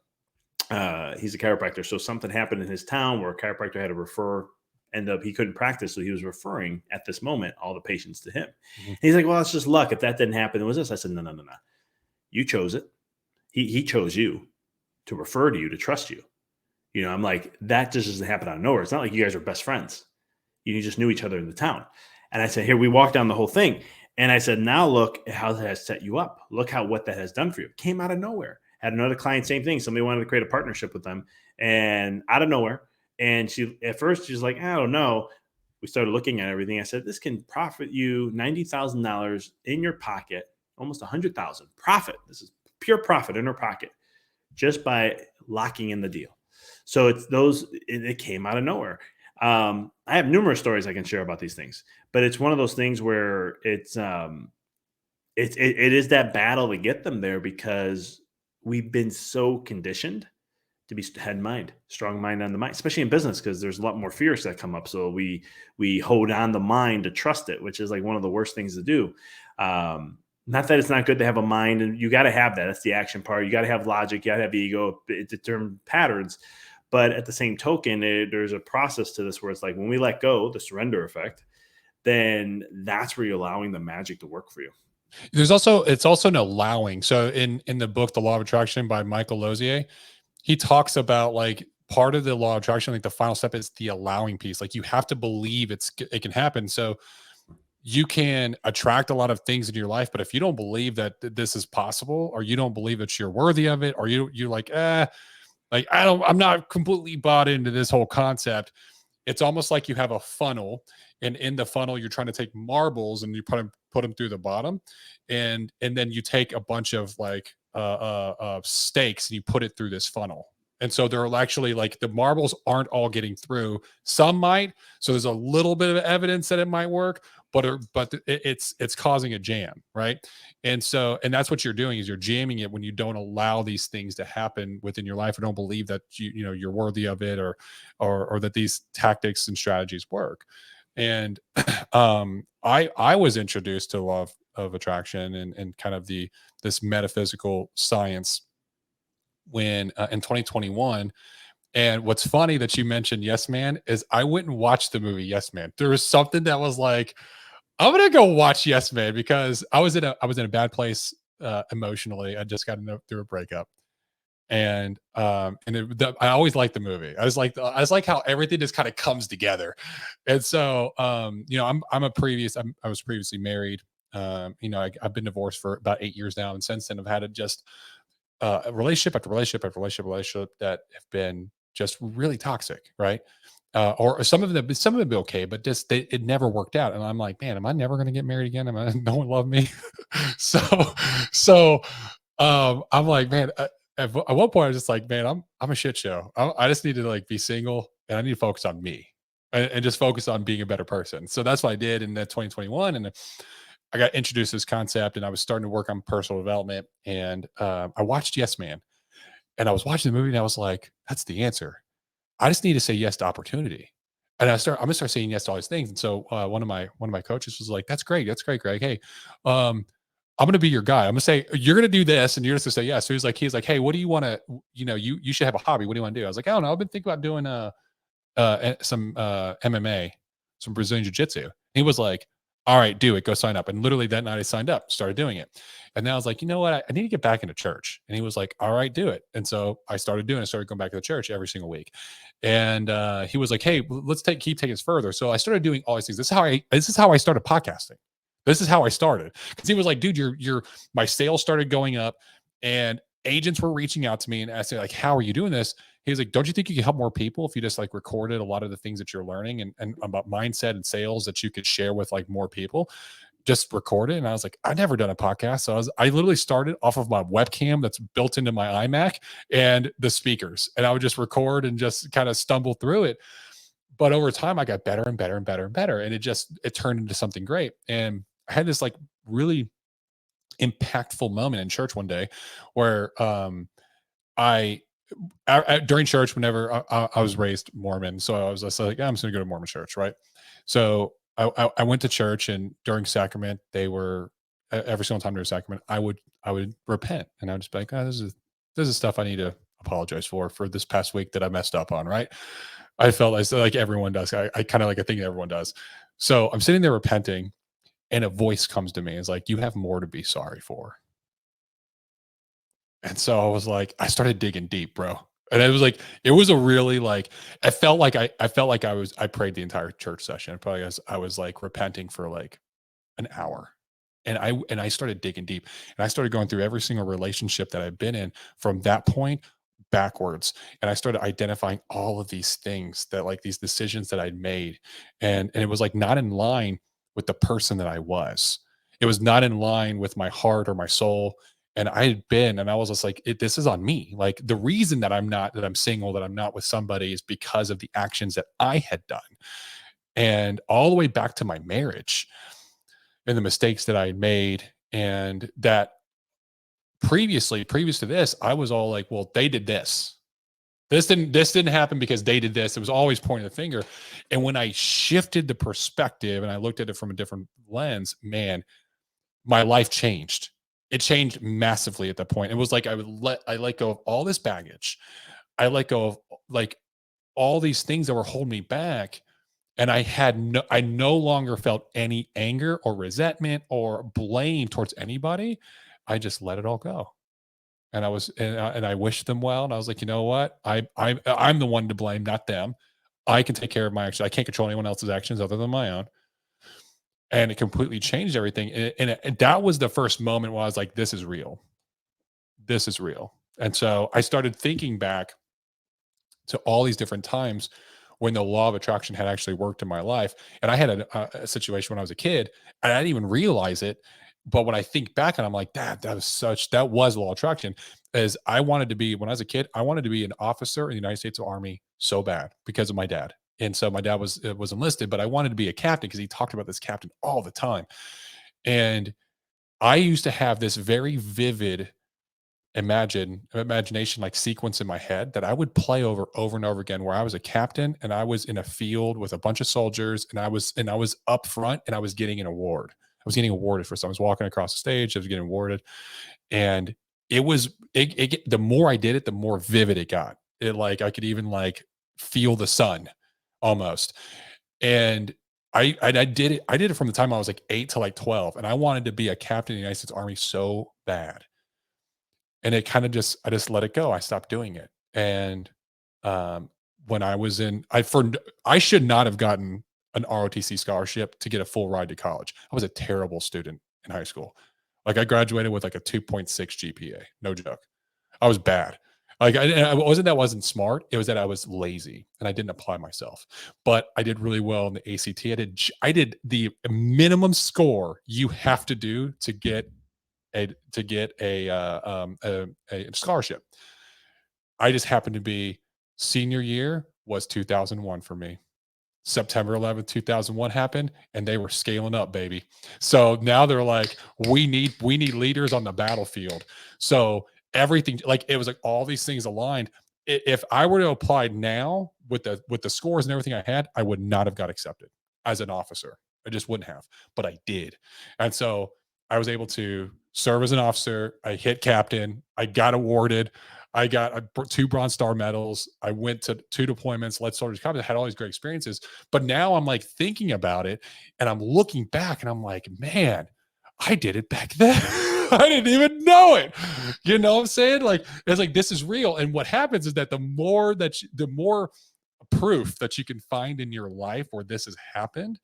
chiropractor. So something happened in his town where a chiropractor had to refer, he couldn't practice. So he was referring at this moment, all the patients to him. Mm-hmm. And he's like, well, it's just luck. If that didn't happen, it was this. I said, no. You chose it. He chose you to refer to you, to trust you. I'm like, that just doesn't happen out of nowhere. It's not like you guys are best friends. You just knew each other in the town. And I said, here, we walked down the whole thing. And I said, now look at how that has set you up. Look what that has done for you. It came out of nowhere. Had another client, same thing. Somebody wanted to create a partnership with them, and out of nowhere. And at first she's like, I don't know. We started looking at everything. I said, this can profit you $90,000 in your pocket, almost $100,000 profit. This is pure profit in her pocket just by locking in the deal. So it came out of nowhere. I have numerous stories I can share about these things, but it's one of those things where it is that battle to get them there, because we've been so conditioned to be head mind, strong mind on the mind, especially in business, because there's a lot more fears that come up. So we hold on the mind to trust it, which is like one of the worst things to do. Not that it's not good to have a mind, and you got to have that. That's the action part. You got to have logic. You got to have ego, determine patterns. But at the same token, there's a process to this where it's like when we let go, the surrender effect, then that's where you're allowing the magic to work for you. It's also an allowing. So in the book, The Law of Attraction by Michael Lozier, he talks about like part of the law of attraction, like the final step is the allowing piece. Like you have to believe it can happen. So you can attract a lot of things into your life, but if you don't believe that this is possible, or you don't believe that you're worthy of it, or you're like, I'm not completely bought into this whole concept. It's almost like you have a funnel, and in the funnel, you're trying to take marbles and you put them through the bottom. And then you take a bunch of like, stakes and you put it through this funnel. And so they're actually like the marbles aren't all getting through. Some might. So there's a little bit of evidence that it might work, but it's causing a jam, right? And that's what you're doing, is you're jamming it when you don't allow these things to happen within your life, or don't believe that you're worthy of it, or that these tactics and strategies work. And I was introduced to law of attraction and kind of this metaphysical science when in 2021. And what's funny that you mentioned Yes Man is I went and watched the movie Yes Man. There was something that was like, I'm gonna go watch Yes Man, because I was in a bad place emotionally. I just got through a breakup, and I always liked the movie. I was like how everything just kind of comes together. And so I was previously married. I've been divorced for about 8 years now, and since then I've had a relationship after relationship after relationship that have been just really toxic, right? Or some of them be okay, but just it never worked out. And I'm like, man, am I never going to get married again? No one love me? so I'm like, man, at one point I was just like, man, I'm a shit show. I just need to like be single, and I need to focus on me and just focus on being a better person. So that's what I did in that 2021. And I got introduced to this concept, and I was starting to work on personal development. And I watched Yes Man, and I was watching the movie, and I was like, that's the answer. I just need to say yes to opportunity. And I'm gonna start saying yes to all these things. And so one of my coaches was like, that's great, Greg. Hey, I'm gonna be your guy. I'm gonna say you're gonna do this, and you're just gonna say yes. So he's like, hey, what do you want to? You should have a hobby. What do you want to do? I was like, I don't know. I've been thinking about doing some MMA, some Brazilian jiu-jitsu. He was like, All right, do it. Go sign up. And literally that night I signed up, started doing it. And then I was like, you know what? I need to get back into church. And he was like, all right, do it. And so I started doing it. I started going back to the church every single week. And he was like, hey, let's keep taking this further. So I started doing all these things. This is how I started podcasting. This is how I started. Because he was like, dude, my sales started going up and agents were reaching out to me and asking, like, how are you doing this? He was like, don't you think you could help more people if you just like recorded a lot of the things that you're learning and about mindset and sales that you could share with like more people? Just record it. And I was like, I've never done a podcast. So I literally started off of my webcam that's built into my iMac and the speakers. And I would just record and just kind of stumble through it. But over time, I got better and better and better and better. And it turned into something great. And I had this like really impactful moment in church one day where I during church, whenever I was raised Mormon, so I was just like, I'm just gonna go to Mormon church, right? So I went to church, and during sacrament, they were every single time during sacrament, I would repent, and I would just be like, oh, this is stuff I need to apologize for this past week that I messed up on, right? I felt like everyone does. I kind of like I think everyone does. So I'm sitting there repenting, and a voice comes to me. It's like, you have more to be sorry for. And so I was like, I started digging deep, bro. And it was like, it was a really like, I felt like I prayed the entire church session. Probably as I was like repenting for like an hour. And I started digging deep and I started going through every single relationship that I've been in from that point backwards. And I started identifying all of these things that like these decisions that I'd made. And it was like not in line with the person that I was. It was not in line with my heart or my soul. And I had been, and I was just like, this is on me. Like the reason that I'm single, that I'm not with somebody is because of the actions that I had done. And all the way back to my marriage and the mistakes that I had made. And that previous to this, I was all like, well, they did this. This didn't happen because they did this. It was always pointing the finger. And when I shifted the perspective and I looked at it from a different lens, man, my life changed. It changed massively at that point. It was like I let go of all this baggage. I let go of like all these things that were holding me back. And I no longer felt any anger or resentment or blame towards anybody. I just let it all go. And I wished them well. And I was like, you know what? I'm the one to blame, not them. I can take care of my actions. I can't control anyone else's actions other than my own. And it completely changed everything. And that was the first moment where I was like, this is real. This is real. And so I started thinking back to all these different times when the law of attraction had actually worked in my life. And I had a situation when I was a kid, and I didn't even realize it. But when I think back and I'm like, that was law of attraction. As I wanted to be, when I was a kid, I wanted to be an officer in the United States Army so bad because of my dad. And so my dad was enlisted, but I wanted to be a captain because he talked about this captain all the time. And I used to have this very vivid imagination like sequence in my head that I would play over and over again, where I was a captain and I was in a field with a bunch of soldiers, and I was up front and I was getting an award. I was getting awarded for something. I was walking across the stage, I was getting awarded. And the more I did it, the more vivid it got. It like I could even like feel the sun almost. And I did it. I did it from the time I was like 8 to like 12. And I wanted to be a captain in the United States Army so bad. And it kind of I just let it go. I stopped doing it. And when I was I should not have gotten an ROTC scholarship to get a full ride to college. I was a terrible student in high school. Like I graduated with like a 2.6 GPA. No joke. I was bad. Like wasn't smart. It was that I was lazy and I didn't apply myself. But I did really well in the ACT. I did the minimum score you have to do to get a scholarship. I just happened to be senior year was 2001 for me. September 11th, 2001 happened and they were scaling up, baby. So now they're like, we need leaders on the battlefield. So everything, like it was like all these things aligned. If I were to apply now with the scores and everything I had, I would not have got accepted as an officer. I just wouldn't have, but I did. And so I was able to serve as an officer. I hit captain. I got awarded. I got 2 Bronze Star medals. I went to 2 deployments, led soldiers combat, had all these great experiences. But now I'm like thinking about it and I'm looking back and I'm like, man, I did it back then. I didn't even know it. You know what I'm saying? Like, it's like, this is real. And what happens is that the more proof that you can find in your life where this has happened,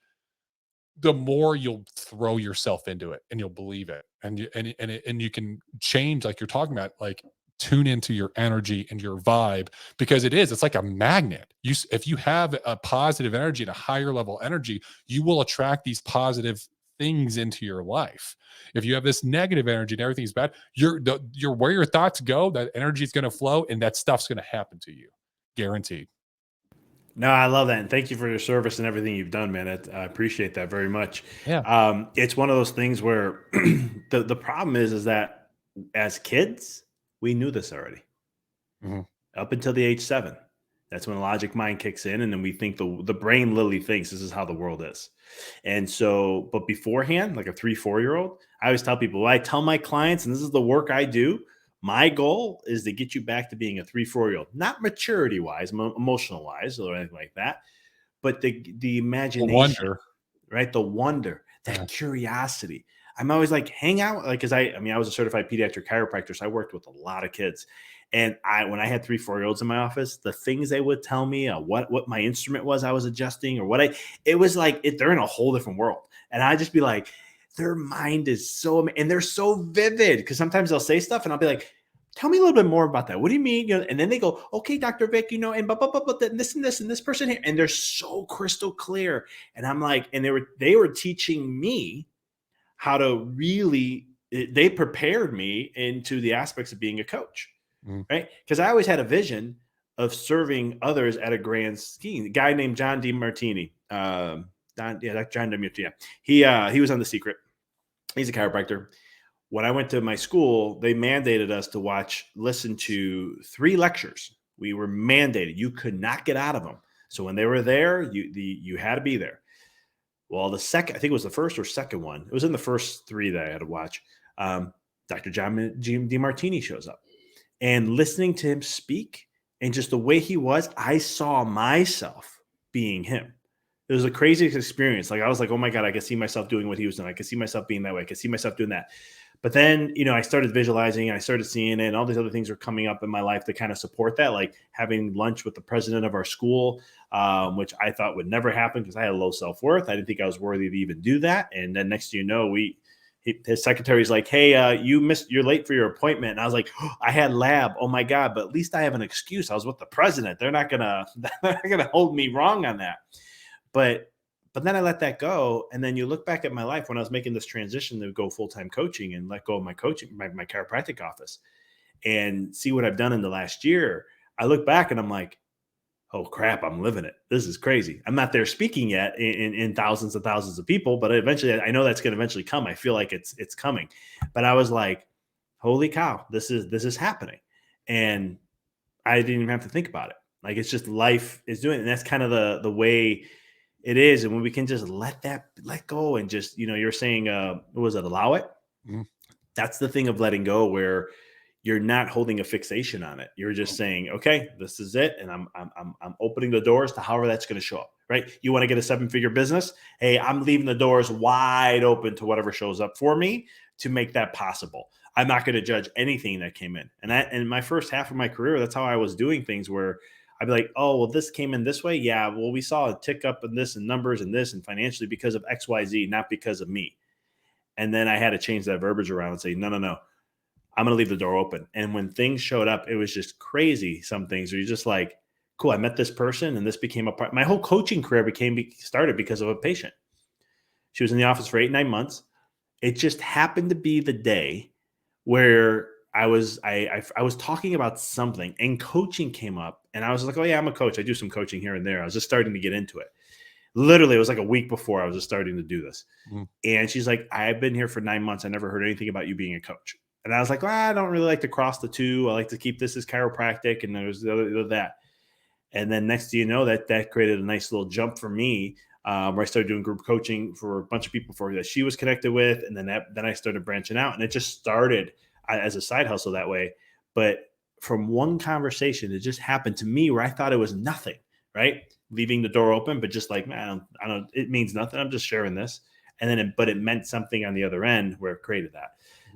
the more you'll throw yourself into it and you'll believe it. And you can change, like you're talking about, like tune into your energy and your vibe, because it's like a magnet. If you have a positive energy and a higher level energy, you will attract these positive things into your life. If you have this negative energy and everything's bad, you're where your thoughts go, that energy is going to flow and that stuff's going to happen to you. Guaranteed. No, I love that. And thank you for your service and everything you've done, man. I appreciate that very much. Yeah. It's one of those things where the problem is that as kids, we knew this already. Mhm. Up until the age 7. That's when the logic mind kicks in. And then we think the brain literally thinks this is how the world is. And so, but beforehand, like a 3-4-year-old, I always tell people, I tell my clients, and this is the work I do, my goal is to get you back to being a 3-4-year-old, not maturity wise, emotional wise, or anything like that, but the The imagination, wonder. right? The wonder, that Yeah. curiosity. I'm always like, hang out, like, because I mean, I was a certified pediatric chiropractor, so I worked with a lot of kids. And when I had 3-4-year-olds in my office, the things they would tell me, what my instrument was I was adjusting, or it was like they're in a whole different world. And I'd just be like, their mind is and they're so vivid, because sometimes they'll say stuff and I'll be like, tell me a little bit more about that. What do you mean? And then they go, okay, Dr. Vic, and this and this and this person here. And they're so crystal clear. And I'm like, and they were teaching me how to really, they prepared me into the aspects of being a coach, right? Because I always had a vision of serving others at a grand scheme. A guy named John DeMartini, John DeMartini. He was on The Secret. He's a chiropractor. When I went to my school, they mandated us to listen to 3 lectures. We were mandated. You could not get out of them. So when they were there, you had to be there. Well, the second, I think it was the first or second one. It was in the first 3 that I had to watch. Dr. John DeMartini shows up, and listening to him speak and just the way he was, I saw myself being him. It was the craziest experience. Like, I was like, oh my God, I could see myself doing what he was doing. I could see myself being that way. I could see myself doing that. But then, I started visualizing and I started seeing it, and all these other things were coming up in my life to kind of support that, like having lunch with the president of our school, which I thought would never happen because I had a low self-worth. I didn't think I was worthy to even do that. And then next thing you know, his secretary's like, hey, you're late for your appointment. And I was like, oh, I had lab. Oh my God. But at least I have an excuse. I was with the president. They're not gonna hold me wrong on that. But then I let that go. And then you look back at my life when I was making this transition to go full-time coaching and let go of my coaching, my chiropractic office, and see what I've done in the last year. I look back and I'm like, oh crap, I'm living it. This is crazy. I'm not there speaking yet in thousands and thousands of people, but eventually I know that's going to eventually come. I feel like it's coming. But I was like, holy cow, this is happening. And I didn't even have to think about it. Like, it's just life is doing it. And that's kind of the way it is. And when we can just let go and just, you're saying, what was it? Allow it. Mm-hmm. That's the thing of letting go, where you're not holding a fixation on it. You're just saying, okay, this is it. And I'm opening the doors to however that's going to show up, right? You want to get a 7-figure business? Hey, I'm leaving the doors wide open to whatever shows up for me to make that possible. I'm not going to judge anything that came in. And in my first half of my career, that's how I was doing things, where I'd be like, oh, well, this came in this way. Yeah, well, we saw a tick up in this and numbers and this and financially because of XYZ, not because of me. And then I had to change that verbiage around and say, no, I'm going to leave the door open. And when things showed up, it was just crazy. Some things where you're just like, cool, I met this person and this became a part. My whole coaching career started because of a patient. She was in the office for 8-9 months. It just happened to be the day where I was talking about something and coaching came up, and I was like, oh yeah, I'm a coach. I do some coaching here and there. I was just starting to get into it. Literally, it was like a week before I was just starting to do this. Mm-hmm. And she's like, I've been here for 9 months. I never heard anything about you being a coach. And I was like, well, I don't really like to cross the two. I like to keep this as chiropractic. And there was that. And then next thing you know, that created a nice little jump for me, where I started doing group coaching for a bunch of people that she was connected with. And then I started branching out, and it just started as a side hustle that way. But from one conversation, it just happened to me where I thought it was nothing, right? Leaving the door open, but just like, man, I don't, it means nothing. I'm just sharing this. And then, but it meant something on the other end where it created that.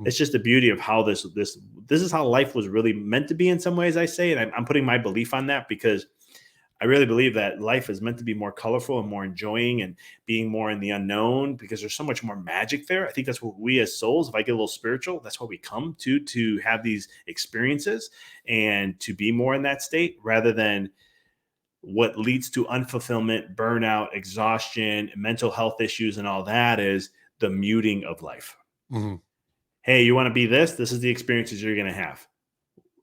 It's just the beauty of how this is how life was really meant to be in some ways, I say. And I'm putting my belief on that because I really believe that life is meant to be more colorful and more enjoying and being more in the unknown because there's so much more magic there. I think that's what we as souls, if I get a little spiritual, that's what we come to have these experiences and to be more in that state rather than what leads to unfulfillment, burnout, exhaustion, mental health issues, and all that is the muting of life. Mm-hmm. Hey, you want to be this? This is the experiences you're going to have.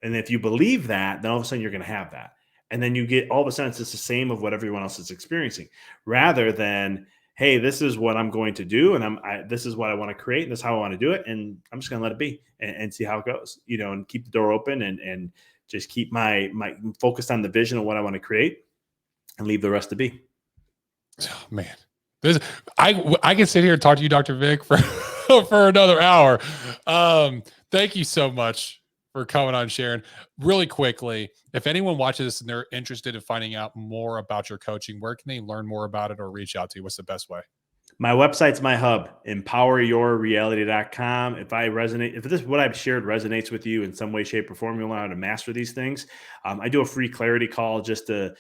And if you believe that, then all of a sudden you're going to have that. And then you get all of a sudden it's just the same of what everyone else is experiencing rather than, hey, this is what I'm going to do. And this is what I want to create. And this is how I want to do it. And I'm just going to let it be and see how it goes, and keep the door open and just keep my focused on the vision of what I want to create and leave the rest to be. Oh, man, I can sit here and talk to you, Dr. Vic, for for another hour. Thank you so much for coming on, sharing. Really quickly, if anyone watches this and they're interested in finding out more about your coaching, where can they learn more about it or reach out to you? What's the best way? My website's my hub, empoweryourreality.com. If this what I've shared resonates with you in some way, shape, or form, you learn how to master these things. I do a free clarity call just to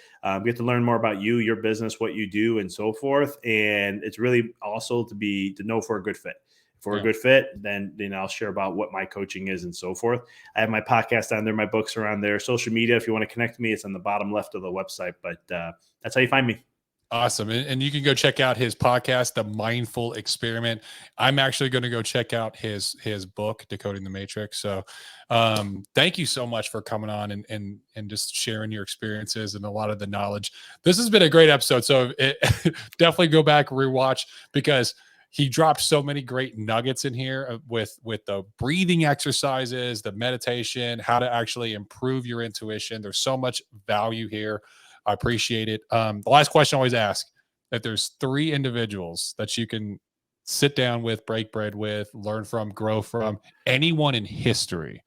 get to learn more about you, your business, what you do, and so forth. And it's really also to know if we're a good fit. If we're a good fit, then I'll share about what my coaching is and so forth. I have my podcast on there, my books are on there. Social media, if you want to connect with me, it's on the bottom left of the website. But that's how you find me. Awesome. And you can go check out his podcast, The Mindful Experiment. I'm actually going to go check out his book, Decoding the Matrix. So thank you so much for coming on and just sharing your experiences and a lot of the knowledge. This has been a great episode. So definitely go back, rewatch, because he dropped so many great nuggets in here with the breathing exercises, the meditation, how to actually improve your intuition. There's so much value here. I appreciate it. The last question I always ask, that there's 3 individuals that you can sit down with, break bread with, learn from, grow from, anyone in history,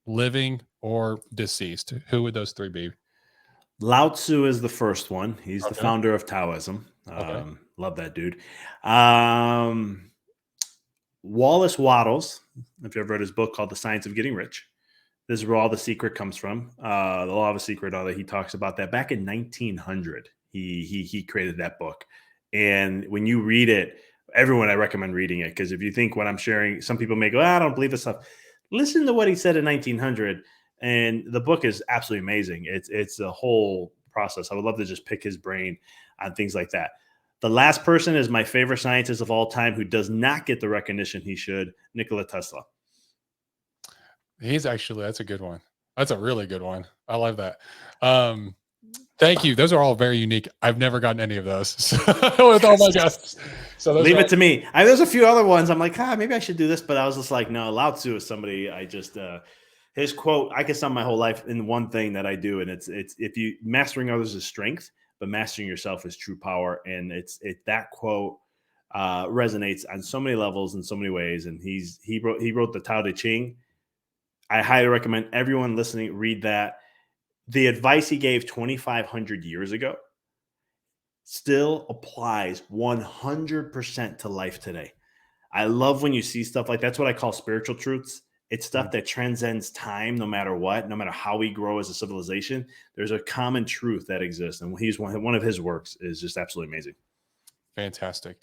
living or deceased. Who would those 3 be? Lao Tzu is the first one. He's the founder of Taoism. Love that dude. Wallace Wattles, if you ever read his book called The Science of Getting Rich. This is where all the secret comes from. The Law of a Secret, all that he talks about that back in 1900. He created that book. And when you read it, everyone, I recommend reading it. Because if you think what I'm sharing, some people may go, I don't believe this stuff. Listen to what he said in 1900. And the book is absolutely amazing. It's a whole process. I would love to just pick his brain on things like that. The last person is my favorite scientist of all time who does not get the recognition he should, Nikola Tesla. That's a good one. That's a really good one. I love that. Thank you. Those are all very unique. I've never gotten any of those with all my guests. So leave it to me. There's a few other ones. I'm like, maybe I should do this, but I was just like, no. Lao Tzu is somebody I just his quote. I can sum my whole life in one thing that I do, and it's if you mastering others is strength, but mastering yourself is true power. And that quote resonates on so many levels in so many ways. And he wrote the Tao Te Ching. I highly recommend everyone listening read that. The advice he gave 2,500 years ago still applies 100% to life today. I love when you see stuff like that's what I call spiritual truths. It's stuff that transcends time, no matter what, no matter how we grow as a civilization. There's a common truth that exists, and he's one of his works is just absolutely amazing. Fantastic.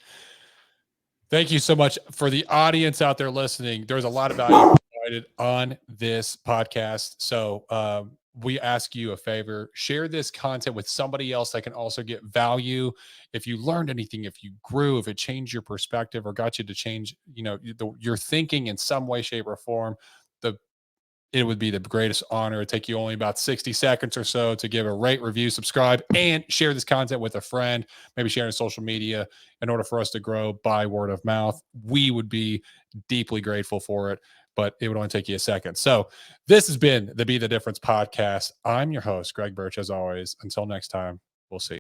Thank you so much. For the audience out there listening, there's a lot of value provided on this podcast. So we ask you a favor, share this content with somebody else that can also get value. If you learned anything, if you grew, if it changed your perspective or got you to change, your thinking in some way, shape, or form, it would be the greatest honor. It'd take you only about 60 seconds or so to give a rate, review, subscribe, and share this content with a friend, maybe share it on social media in order for us to grow by word of mouth. We would be deeply grateful for it, but it would only take you a second. So this has been the Be the Difference podcast. I'm your host, Greg Birch, as always. Until next time, we'll see you.